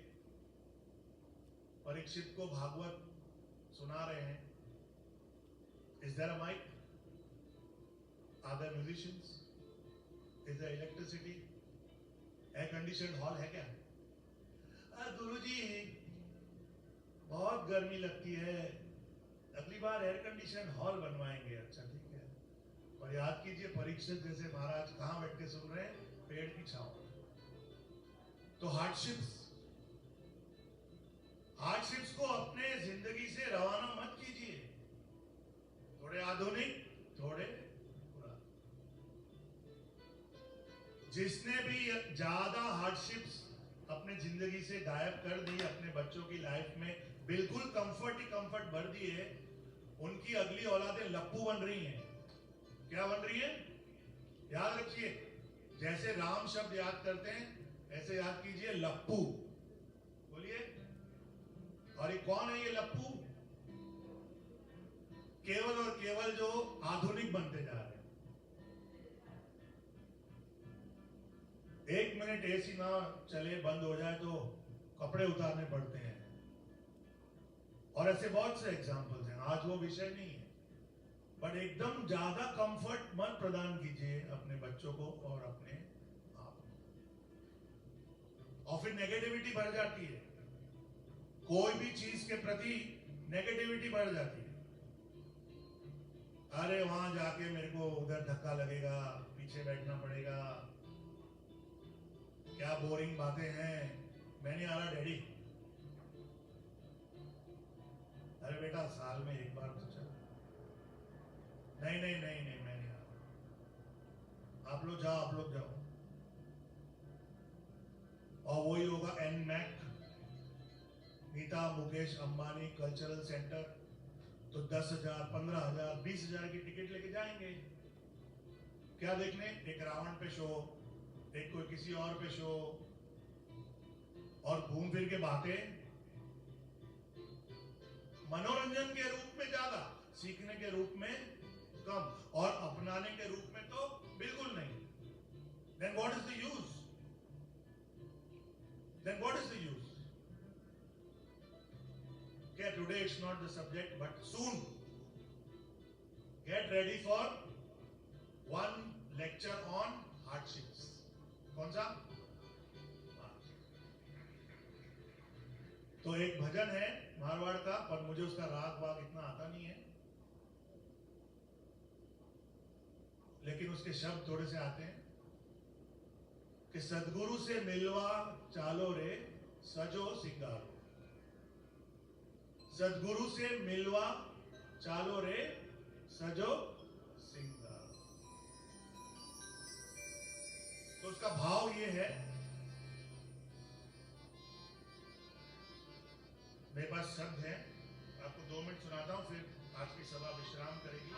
परीक्षित को भागवत सुना रहे हैं, is there a mic? Are there musicians? Is there electricity? Air condition hall है क्या? गुरुजी बहुत गर्मी लगती है, अगली बार एयर कंडीशन हॉल बनवाएंगे। अच्छा ठीक है, और याद कीजिए परीक्षित जैसे महाराज कहां बैठ के सुन रहे हैं? पेड़ की छांव। तो हार्डशिप्स को अपने जिंदगी से रवाना मत कीजिए। थोड़े आधुनिक, थोड़े पुराने। जिसने भी ज्यादा हार्डशिप्स अपने जिंदगी से गायब कर दी, अपने बच्चों की लाइफ में बिल्कुल कंफर्ट ही कंफर्ट भर दिए, उनकी अगली औलादें लप्पू बन रही हैं। क्या बन रही है? याद रखिए, जैसे राम शब्द याद करते हैं ऐसे याद कीजिए लप्पू। बोलिए। और ये कौन है ये लप्पू? केवल और केवल जो आधुनिक बनते जा रहे हैं। एक मिनट एसी ना चले, बंद हो जाए तो कपड़े उतारने पड़ते हैं। और ऐसे बहुत से एग्जाम्पल्स हैं, आज वो विषय नहीं है। बट एकदम ज्यादा कंफर्ट मत प्रदान कीजिए अपने बच्चों को और अपने आप को, और फिर नेगेटिविटी बढ़ जाती है। कोई भी चीज के प्रति नेगेटिविटी बढ़ जाती है। अरे वहां जाके मेरे को उधर धक्का लगेगा, पीछे बैठना पड़ेगा, क्या बोरिंग बातें हैं, मैं नहीं आ रहा डैडी। अरे बेटा साल में एक बार तो चल। नहीं नहीं नहीं नहीं, मैं नहीं आ रहा, आप लोग जाओ, आप लोग जाओ। और वही होगा एनमैक, नीता मुकेश अंबानी कल्चरल सेंटर, तो 10,000 15,000 20,000 की टिकट लेके जाएंगे। क्या देखने? एक रावण पे शो, एक कोई किसी और पे शो, और घूम फिर के बातें मनोरंजन के रूप में ज्यादा, सीखने के रूप में कम, और अपनाने के रूप में तो बिल्कुल नहीं। Then what is the use? Then what is the use? Okay, today it's not the subject, but soon get ready for one lecture on hardships. कौन सा? तो एक भजन है मारवाड़ का, पर मुझे उसका राग वाग इतना आता नहीं है, लेकिन उसके शब्द थोड़े से आते हैं कि सदगुरु से मिलवा चालो रे सजो सिंगारो, सदगुरु से मिलवा चालो रे सजो सिंगारो। तो उसका भाव ये है, मेरे पास शब्द है, आपको 2 मिनट सुनाता हूं, फिर आज की सभा विश्राम करेगी।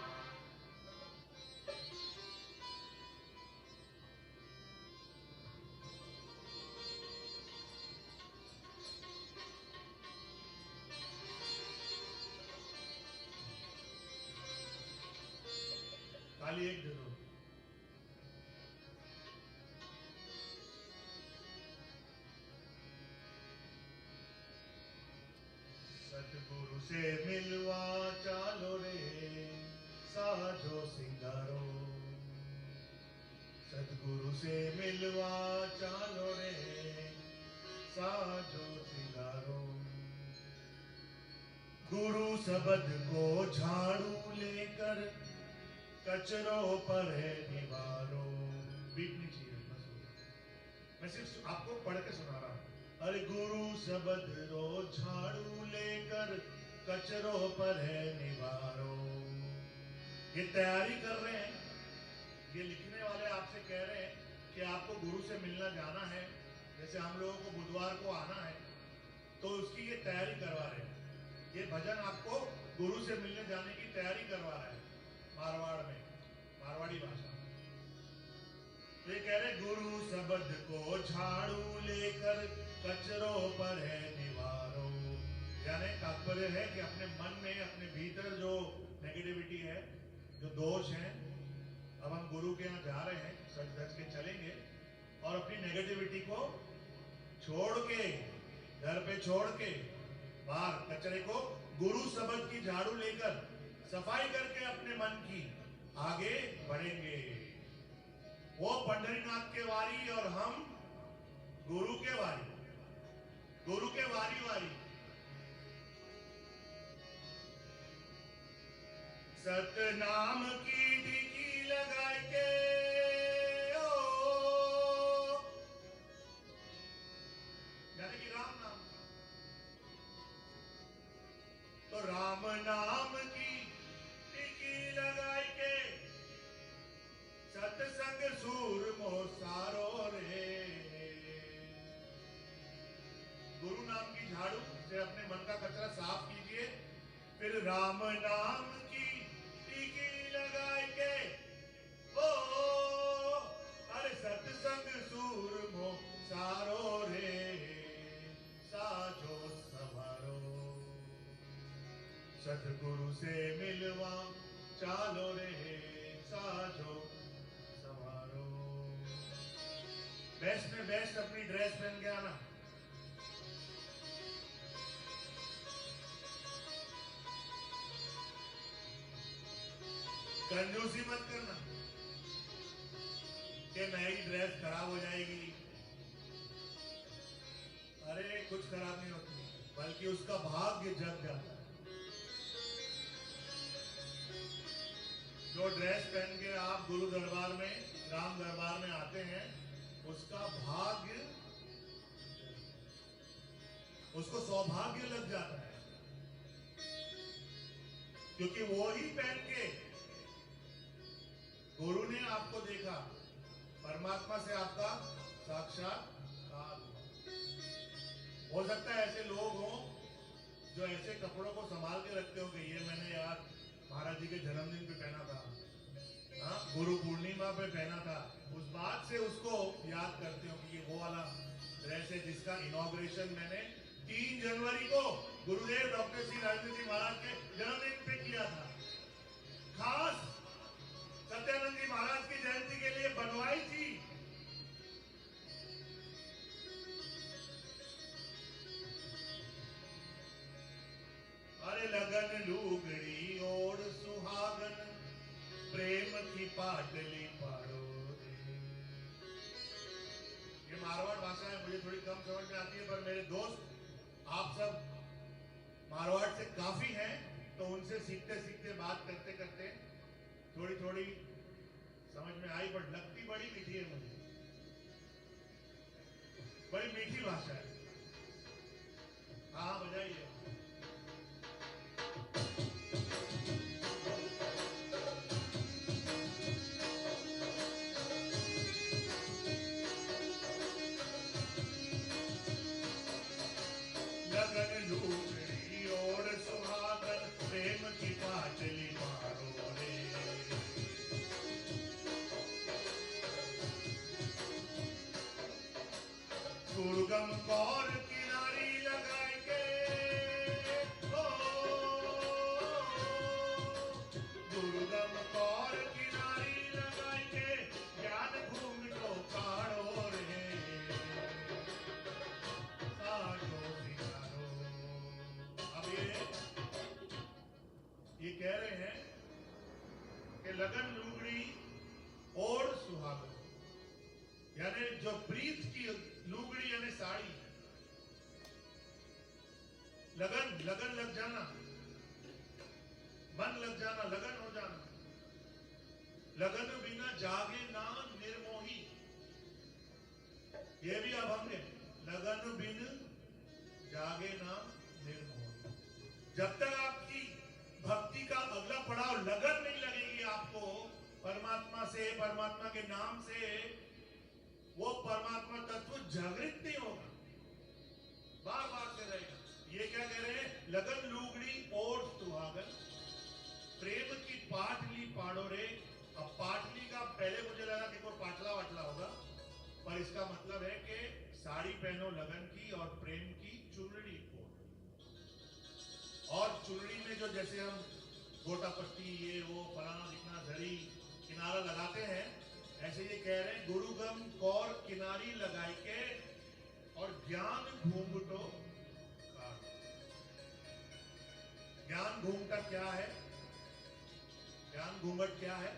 खाली एक दे दो। सतगुरु से मिलवा चालो रे साजो सिंगारो, सतगुरु से मिलवा चालो रे साजो सिंगारो। गुरु शब्द को झाड़ू लेकर कचरों पर है निवारो। बीट नहीं चाहिए, बस हो गया। मैं सिर्फ आपको पढ़ के सुना रहा हूं। अरे गुरु शब्द रो झाड़ू लेकर कचरों पर है निवारो। ये तैयारी कर रहे हैं, ये लिखने वाले आपसे कह रहे हैं कि आपको गुरु से मिलना जाना है, जैसे हम लोगों को बुधवार को आना है, तो उसकी ये तैयारी करवा रहे हैं। ये भजन आपको गुरु से मिलने जाने की तैयारी करवा रहा है, मारवाड़ में, मारवाड़ी भाषा में। तो ये कह रहे गुरु शब्द को झाड़ू लेकर कचरों पर है निवारो। यानी तात्पर्य है कि अपने मन में, अपने भीतर जो नेगेटिविटी है, जो दोष है, अब हम गुरु के यहाँ जा रहे हैं, सच धज के चलेंगे और अपनी नेगेटिविटी को छोड़ के, घर पे छोड़ के, बाहर कचरे को गुरु शब्द की झाड़ू लेकर सफाई करके अपने मन की आगे बढ़ेंगे। वो पंढरीनाथ के वारी और हम गुरु के वारी, गुरु के वारी वारी। सतनाम की टिकी लगा के ओ, यानी कि राम नाम, तो राम नाम की टिकी लगा के सत्संग सूर मोसारो रे। राम नाम की टीकी लगाए के ओ अरे सत्संग सूरमो सारो रे साजो समारो सतगुरु से मिलवा चालो रे साजो समारो। बेस्ट में बेस्ट अपनी ड्रेस पहन के आना। कंजूसी मत करना कि मेरी ड्रेस खराब हो जाएगी। अरे कुछ खराब नहीं होती, बल्कि उसका भाग्य जग जाता है। जो ड्रेस पहन के आप गुरु दरबार में, राम दरबार में आते हैं, उसका भाग्य, उसको सौभाग्य लग जाता है, क्योंकि वो ही पहन के गुरु ने आपको देखा, परमात्मा से आपका साक्षात्कार हुआ। हो सकता है ऐसे लोग हों जो ऐसे कपड़ों को संभाल के रखते हो कि ये मैंने यार महाराज जी के जन्मदिन पे पहना था, हाँ गुरु पूर्णिमा पे पहना था, उस बात से उसको याद करते हो कि ये वो वाला ड्रेस है जिसका इनॉग्रेशन मैंने 3 जनवरी को गुरुदेव डॉक्टर श्री राजेंद्र जी महाराज के जन्मदिन पे किया था। खास सत्यानंद जी महाराज की जयंती के लिए बनवाई थी। अरे लगन लूगड़ी और सुहागन प्रेम की पाटली पाड़ो। ये मारवाड़ भाषा है, मुझे थोड़ी कम समझ में आती है, पर मेरे दोस्त आप सब मारवाड़ से काफी हैं, तो उनसे सीखते सीखते बात करते करते थोड़ी थोड़ी समझ में आई, पर लगती बड़ी मीठी है मुझे, बड़ी मीठी भाषा है। हाँ बजाइए। लगन लूगड़ी और सुहागन प्रेम की पाटली मारो रे। दुर्गम कौर किनारी लगाए के ओ दुर्गम कौर किनारी लगाए के ज्ञान घूंघटो काढ़ो रे साजो सिंगारो। अब ये कह रहे हैं कि लगन लुगड़ी और सुहागन, यानी जो प्रीत की लुगड़ी यानी साड़ी, लगन लगन लग जाना, मन लग जाना, लगन हो जाना। लगन बिना जागे ना निर्मोही, ये भी अब हमने लगन बिन जागे ना निर्मोही। जब तक आपकी भक्ति का अगला पड़ाव लगन नहीं लगेगी आपको परमात्मा से, परमात्मा के नाम से, वो परमात्मा तत्व जागृत नहीं होगा, बार बार से रहेगा। ये क्या कह रहे हैं? लगन लुगड़ी और सुहागन प्रेम की पाटली पाड़ो रे। अब पाटली का पहले मुझे लगा कि कोई पाटला वाटला होगा, पर इसका मतलब है कि साड़ी पहनो लगन की और प्रेम की चुनरी को। और चुनरी में जो जैसे हम गोटा पट्टी ये वो फलाना दिखना जरी किनारा लगाते हैं, ऐसे ये कह रहे हैं गुरुगम कौर किनारी लगाई के और ज्ञान घूंघटो काढ़ो। ज्ञान घूंघटा क्या है? ज्ञान घूंघट क्या है?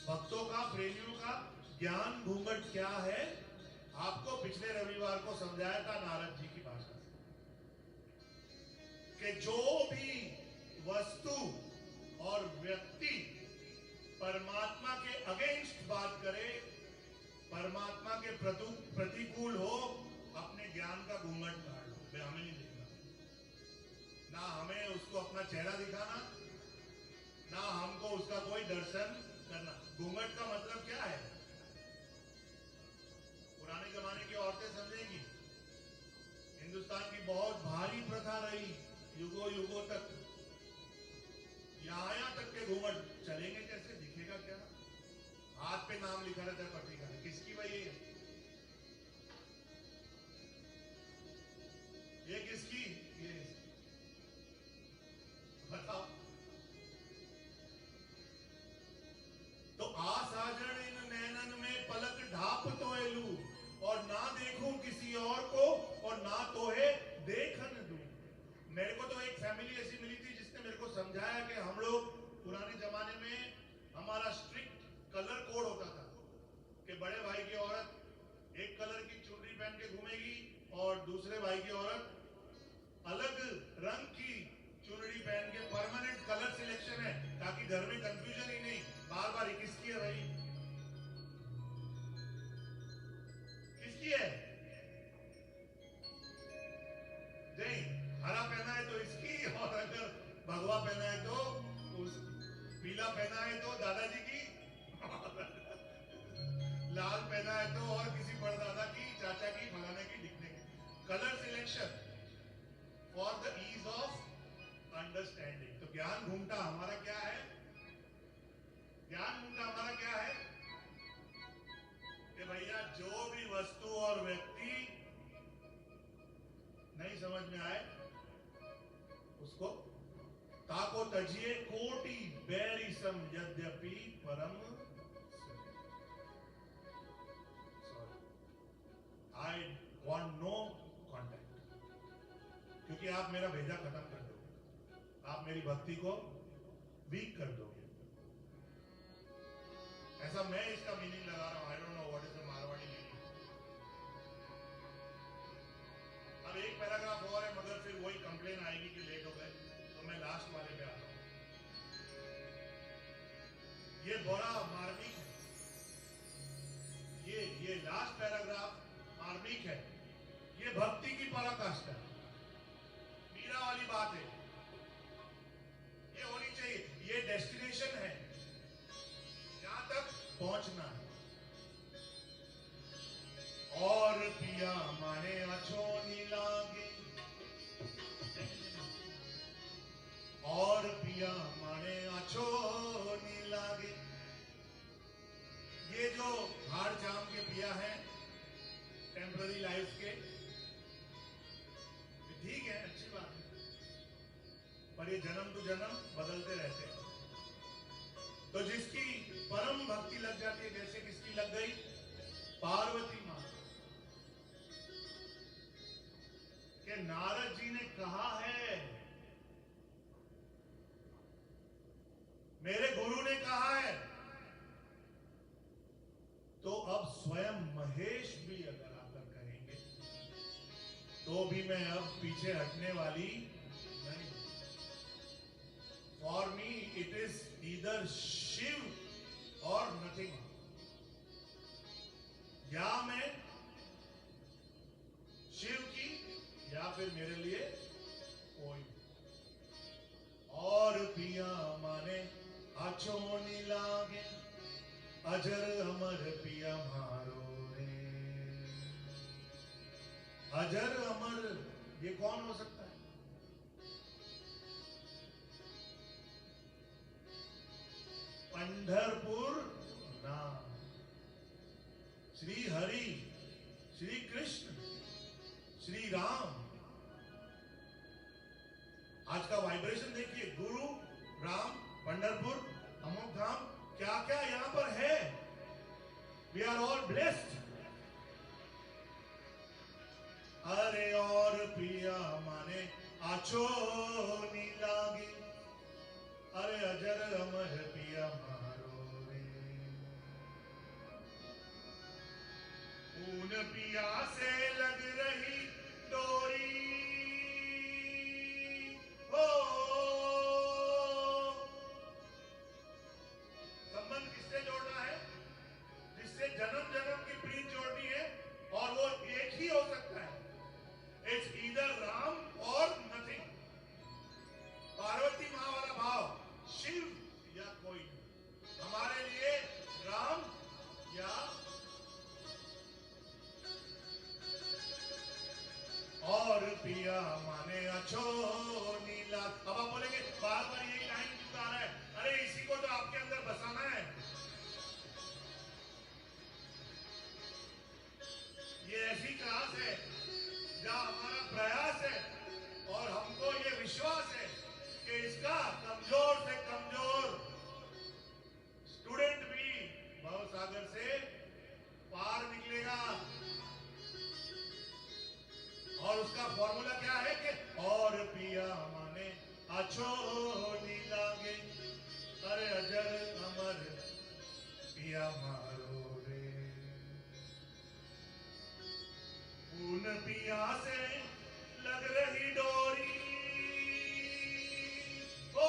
भक्तों का, प्रेमियों का ज्ञान घूंघट क्या है? आपको पिछले रविवार को समझाया था नारद जी की भाषा से कि जो भी वस्तु और व्यक्ति परमात्मा के अगेंस्ट बात करे, परमात्मा के प्रतिकूल हो, अपने ज्ञान का घूंघट काट लो। मैं हमें नहीं देखना, ना हमें उसको अपना चेहरा दिखाना, ना हमको उसका कोई दर्शन करना। घूंघट का मतलब क्या है? पुराने जमाने की औरतें समझेंगी, हिंदुस्तान की बहुत भारी प्रथा रही युगों युगों तक यहाँ तक के घूंघट चलेंगे कैसे, दिखेगा क्या? हाथ पे नाम लिखा रहता है पति का, किसकी भाई ये किसकी? ये बताओ। तो आसाजन इन नैनन में पलक ढाप तो एलू, और ना देखूं किसी और को, और ना तो है देखन दूं। मेरे को तो एक फैमिली ऐसी मिली थी जिसने मेरे को समझाया कि हम लोग पुराने जमाने में हमारा स्ट्रिक्ट कलर कोड होता था कि बड़े भाई की औरत एक कलर की चुनरी पहन के घूमेगी और दूसरे भाई की औरत अलग रंग की चुनरी पहन के। परमानेंट कलर सिलेक्शन है ताकि घर में कंफ्यूजन ही नहीं, बार बार किसकी है भाई, किसकी है? नहीं, हरा पहना है तो इसकी, और अगर भगवा पहना है तो उस, पीला पहना है तो दादाजी की, लाल पहना है तो और किसी परदादा की, चाचा की, फलाने की, दिखने की। Colour selection for the ease of understanding. तो ज्ञान घूमटा हमारा क्या है? ज्ञान घूमटा हमारा क्या है कि भैया जो भी वस्तु और व्यक्ति नहीं समझ में आए उसको ताको तजिए कोटि बैरिसम यद्यपि परम। आई वॉन्ट नो कॉन्टैक्ट, क्योंकि आप मेरा भेजा खत्म कर दोगे, आप मेरी भक्ति को वीक कर दोगे। ऐसा मैं इसका मीनिंग लगा रहा हूं। आई don't know what is the Marwari meaning. अब एक पैराग्राफ और है मगर फिर वही कंप्लेन आएगी कि लेट हो गए, तो मैं लास्ट वाले पे आ रहा हूं। ये बड़ा मार्मिक है, ये लास्ट पैराग्राफ मार्मिक है। ये भक्ति की पराकाष्ठा है, मीरा वाली बात है, ये होनी चाहिए, ये डेस्टिनेशन है, यहां तक पहुंचना है। और पिया माने अच्छो नी लागे, और पिया माने अच्छो नी लागे। ये जो हाड़ जाम के पिया है टेम्पररी लाइफ के, ठीक है, अच्छी बात है, पर ये जन्म टू जन्म बदलते रहते हैं। तो जिसकी परम भक्ति लग जाती है, जैसे किसकी लग गई, पार्वती मां के नारद जी ने कहा है, मेरे गुरु ने कहा है, तो अब स्वयं महेश भी अगर आकर कहेंगे तो भी मैं अब पीछे हटने वाली नहीं। For me it is either Shiv or nothing, या मैं शिव की या फिर मेरे लिए कोई। और पिया माने अच्छो नी लागे, अजर अमर पिया मारो रे। अजर अमर ये कौन हो सकता है? पंढरपुर नाम, श्री हरि, श्री कृष्ण, श्री राम। आज का वाइब्रेशन देखिए, गुरु, राम, पंढरपुर, अमोक धाम, क्या क्या यहां पर है। We are all blessed. अरे और पिया माने आचो नी लागे, अरे अजर अमर पिया मारो रे। ऊन पिया से लग रही डोरी, हो संबंध किससे जोड़ना है? जिससे जन्म जन्म की प्रीत जोड़नी है, और वो एक ही हो सकता है, इट्स ईदर राम और नथिंग। पार्वती मां वाला भाव, शिव या कोई, हमारे लिए राम या, और पिया माने अच्छो नीला। अब आप बोलेंगे बार बार यही लाइन क्यों गा रहा है, अरे इसी को तो आपके अंदर बसाना है। ये ऐसी क्लास है जहां हमारा प्रयास है और हमको ये विश्वास है कि इसका कमजोर से कमजोर स्टूडेंट भी भवसागर से पार निकलेगा। और उसका फॉर्मूला क्या है कि और पिया माने अच्छो नी लागे, अरे अजर अमर पिया मारो रे। उन पिया से लग रही डोरी, ओ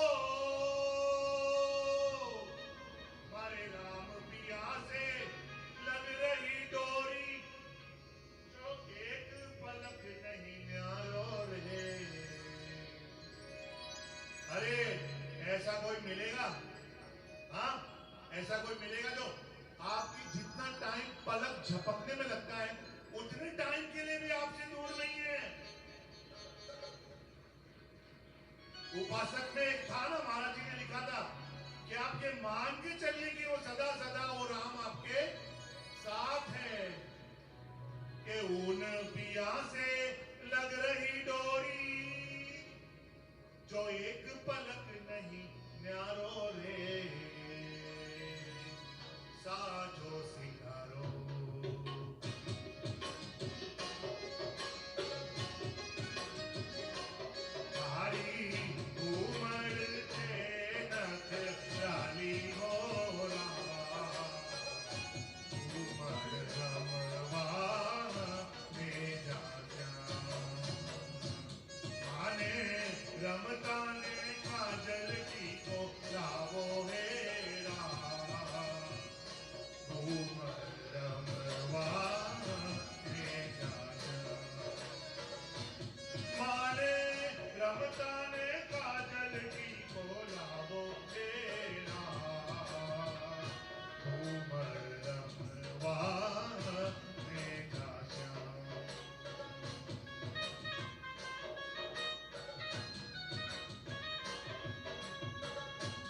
मारे राम पिया से लग रही डोरी, जो एक पलक नहीं न्यारो रे। अरे ऐसा कोई मिलेगा? हाँ, ऐसा कोई मिलेगा जो आपकी जितना टाइम पलक झपकने में लगता है उतने टाइम के लिए भी आपसे दूर नहीं है। उपासक में एक था ना, महाराज जी ने लिखा था कि आप ये मान के चलिए कि वो सदा सदा वो राम आपके साथ है, कि उन पिया से लग रही डोरी, जो एक पलक नहीं न्यारो रे, साजो सिंगारो। भारी उमर के नख डाली हो रहा, उमर रमवा में जा माने रमता ने काजल की को लावो हेरा, उमर रमवा में जा माने रमता ने काजल की को लावो हेरा, उमर रमवा में जा।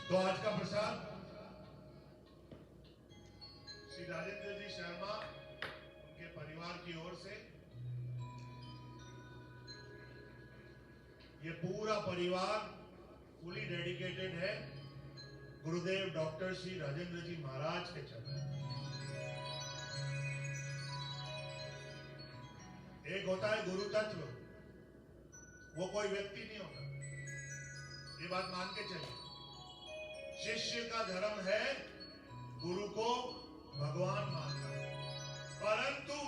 तो आज का प्रसाद श्री राजेंद्र जी शर्मा उनके परिवार की ओर से, ये पूरा परिवार फुली डेडिकेटेड है गुरुदेव डॉक्टर श्री राजेंद्र जी महाराज के चरण। एक होता है गुरु तत्व, वो कोई व्यक्ति नहीं होता, ये बात मान के चलिए। शिष्य का धर्म है गुरु को भगवान मानना, परंतु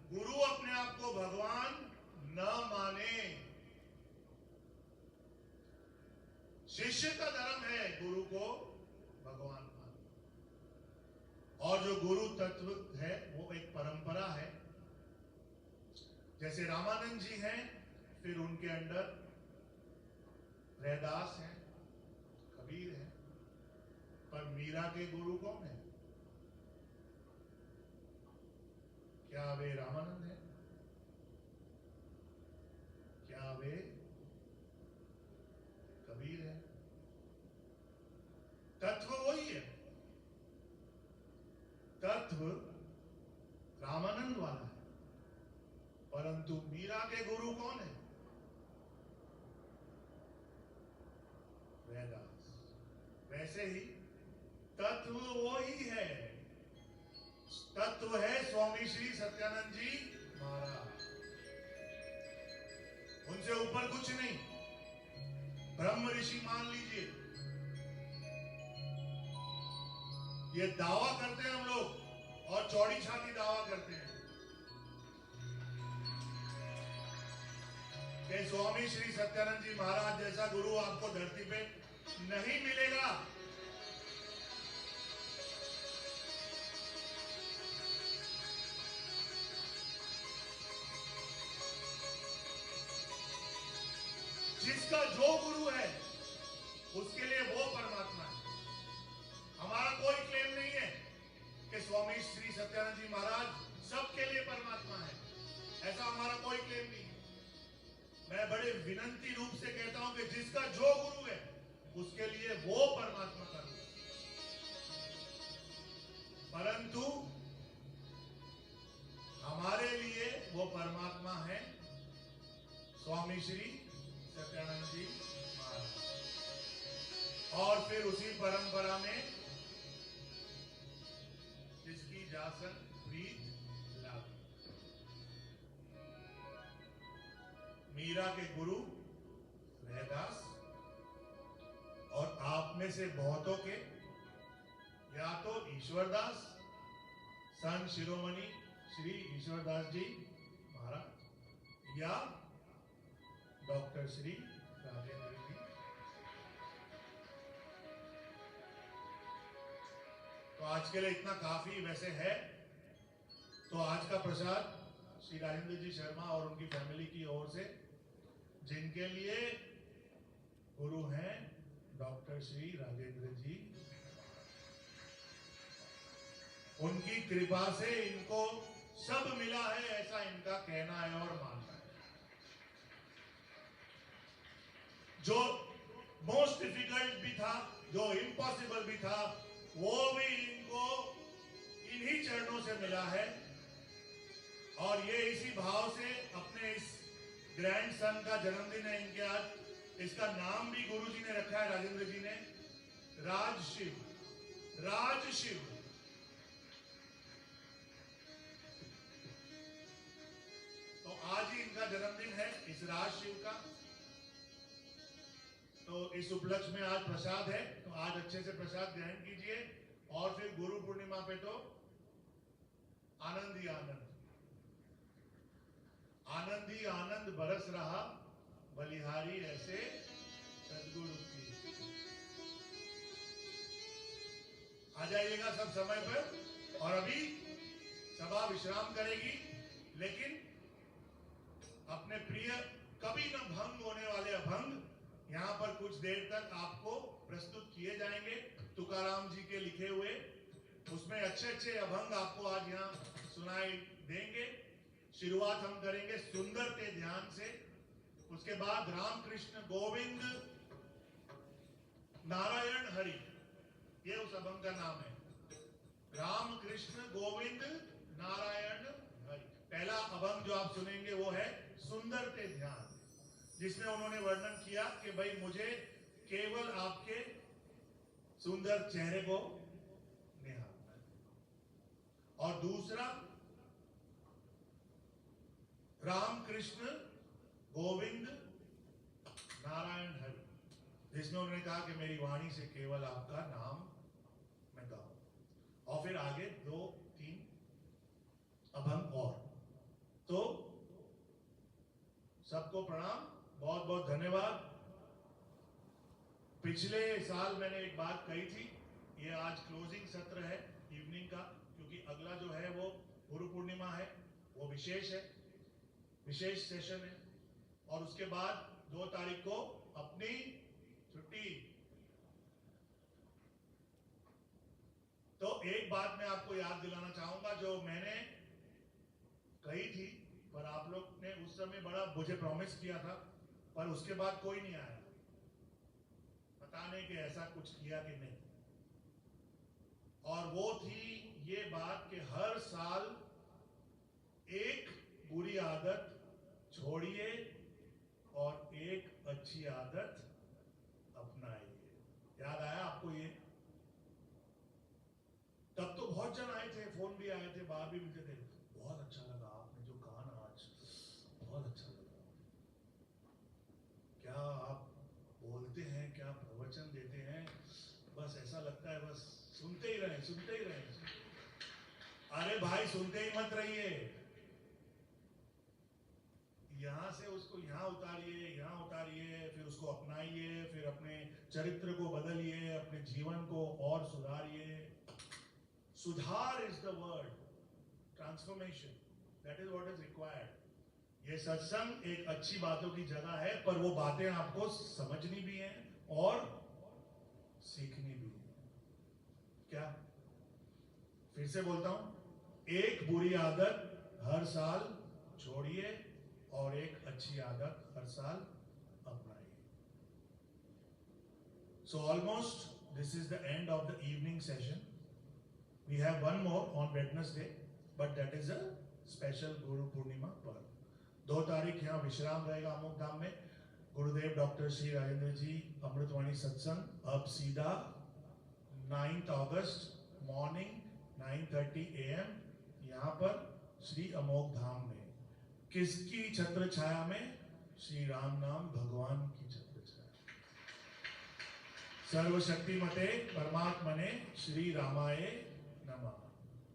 गुरु अपने आप को भगवान न माने। शिष्य का धर्म है गुरु को भगवान मानना, और जो गुरु तत्व है वो एक परंपरा है। जैसे रामानंद जी हैं, फिर उनके अंडर रैदास हैं, कबीर हैं, पर मीरा के गुरु कौन है? क्या वे रामानंद हैं? क्या वे कबीर हैं? तत्व वही है, तत्व रामानंद वाला है, परंतु मीरा के गुरु कौन है? रैदास। वैसे ही तत्व वो ही है, तत्व है स्वामी श्री सत्यानंद जी महाराज, उनसे ऊपर कुछ नहीं। ब्रह्म ऋषि मान लीजिए, ये दावा करते हैं हम लोग, और चौड़ी छाती दावा करते हैं कि स्वामी श्री सत्यानंद जी महाराज जैसा गुरु आपको धरती पे नहीं मिलेगा। जिसका जो गुरु है उसके लिए वो परमात्मा है। हमारा कोई क्लेम नहीं है कि स्वामी श्री सत्यानंद जी महाराज सबके लिए परमात्मा है, ऐसा हमारा कोई क्लेम नहीं है। मैं बड़े विनंती रूप से कहता हूं कि जिसका जो गुरु है उसके लिए वो परमात्मा का रूप है। परंतु हमारे लिए वो परमात्मा है स्वामी श्री सत्यानंद जी महाराज। और फिर उसी परंपरा में जिसकी जासन प्रीत लागी, मीरा के गुरु रैदास, और आप में से बहुतों के या तो ईश्वरदास, संत शिरोमणि श्री ईश्वरदास जी महाराज, या डॉक्टर श्री राजेंद्र जी। तो आज के लिए इतना काफी वैसे है। तो आज का प्रसाद श्री राजेंद्र जी शर्मा और उनकी फैमिली की ओर से, जिनके लिए गुरु हैं डॉक्टर श्री राजेंद्र जी, उनकी कृपा से इनको सब मिला है, ऐसा इनका कहना है और मानना है। जो मोस्ट डिफिकल्ट भी था, जो इम्पॉसिबल भी था, वो भी इनको इन्हीं चरणों से मिला है। और ये इसी भाव से अपने इस ग्रैंड सन का जन्मदिन है इनके आज, इसका नाम भी गुरुजी ने रखा है, राजेंद्र जी ने, राजशिव। राजशिव तो आज ही इनका जन्मदिन है, इस राजशिव का। तो इस उपलक्ष्य में आज प्रसाद है, तो आज अच्छे से प्रसाद ग्रहण कीजिए। और फिर गुरु पूर्णिमा पे तो आनंद ही आनंद, आनंद ही आनंद बरस रहा, बलिहारी ऐसे सदगुरु की। आ जाइएगा सब समय पर। और अभी सभा विश्राम करेगी, लेकिन अपने प्रिय कभी न भंग होने वाले अभंग यहां पर कुछ देर तक आपको प्रस्तुत किए जाएंगे, तुकाराम जी के लिखे हुए। उसमें अच्छे अच्छे अभंग आपको आज यहां सुनाई देंगे। शुरुआत हम करेंगे सुंदर के ध्यान से, उसके बाद रामकृष्ण गोविंद नारायण हरि, ये उस अभंग का नाम है, रामकृष्ण गोविंद नारायण हरि। पहला अभंग जो आप सुनेंगे वो है सुंदर के ध्यान, जिसमें उन्होंने वर्णन किया कि भाई मुझे केवल आपके सुंदर चेहरे को निहारना है। और दूसरा रामकृष्ण गोविंद नारायण हरि, जिसमें उन्होंने कहा कि मेरी वाणी से केवल आपका नाम मैं गाऊं। और फिर आगे 2-3 अभंग और। तो सबको प्रणाम, बहुत बहुत धन्यवाद। पिछले साल मैंने एक बात कही थी, ये आज क्लोजिंग सत्र है इवनिंग का, क्योंकि अगला जो है वो गुरु पूर्णिमा है, वो विशेष है, विशेष सेशन है। और उसके बाद 2 तारीख को अपनी छुट्टी। तो एक बात मैं आपको याद दिलाना चाहूंगा जो मैंने कही थी, पर आप लोग ने उस समय बड़ा मुझे प्रॉमिस किया था, पर उसके बाद कोई नहीं आया। पता नहीं कि ऐसा कुछ किया कि नहीं। और वो थी ये बात कि हर साल एक बुरी आदत छोड़िए और एक अच्छी आदत अपनाइए। याद आया आपको ये? तब तो बहुत जन आए थे, फोन भी आए थे, बाहर भी मिलते थे, बहुत अच्छा लगा आपने जो कहा ना आज, बहुत अच्छा लगा। क्या आप बोलते हैं, क्या प्रवचन देते हैं, बस ऐसा लगता है बस सुनते ही रहें, सुनते ही रहें। अरे भाई सुनते ही मत रहिए, यहां से उसको यहां उतारिए, यहां उतारिए, फिर उसको अपनाइए, फिर अपने चरित्र को बदलिए, अपने जीवन को और सुधारिए। सुधार is the word, transformation, that is what is required. ये सत्संग एक अच्छी बातों की जगह है, पर वो बातें आपको समझनी भी हैं और सीखनी भी है। क्या? फिर से बोलता हूं, एक बुरी आदत हर साल छोड़िए और एक अच्छी आदत हर साल अपनाइए। So almost this is the end of the evening session. We have one more on Wednesday, but that is a special Guru Purnima पर 2 तारीख यहाँ विश्राम रहेगा अमोक धाम में। गुरुदेव डॉक्टर श्री राजेंद्र जी अमृतवाणी सत्संग अब सीधा 9 अगस्त मॉर्निंग 9:30 AM यहाँ पर श्री अमोक धाम में। किसकी छत्र छाया में? श्री राम नाम भगवान की छत्र छाया। सर्वशक्तिमते परमात्मने श्री रामाय नमः।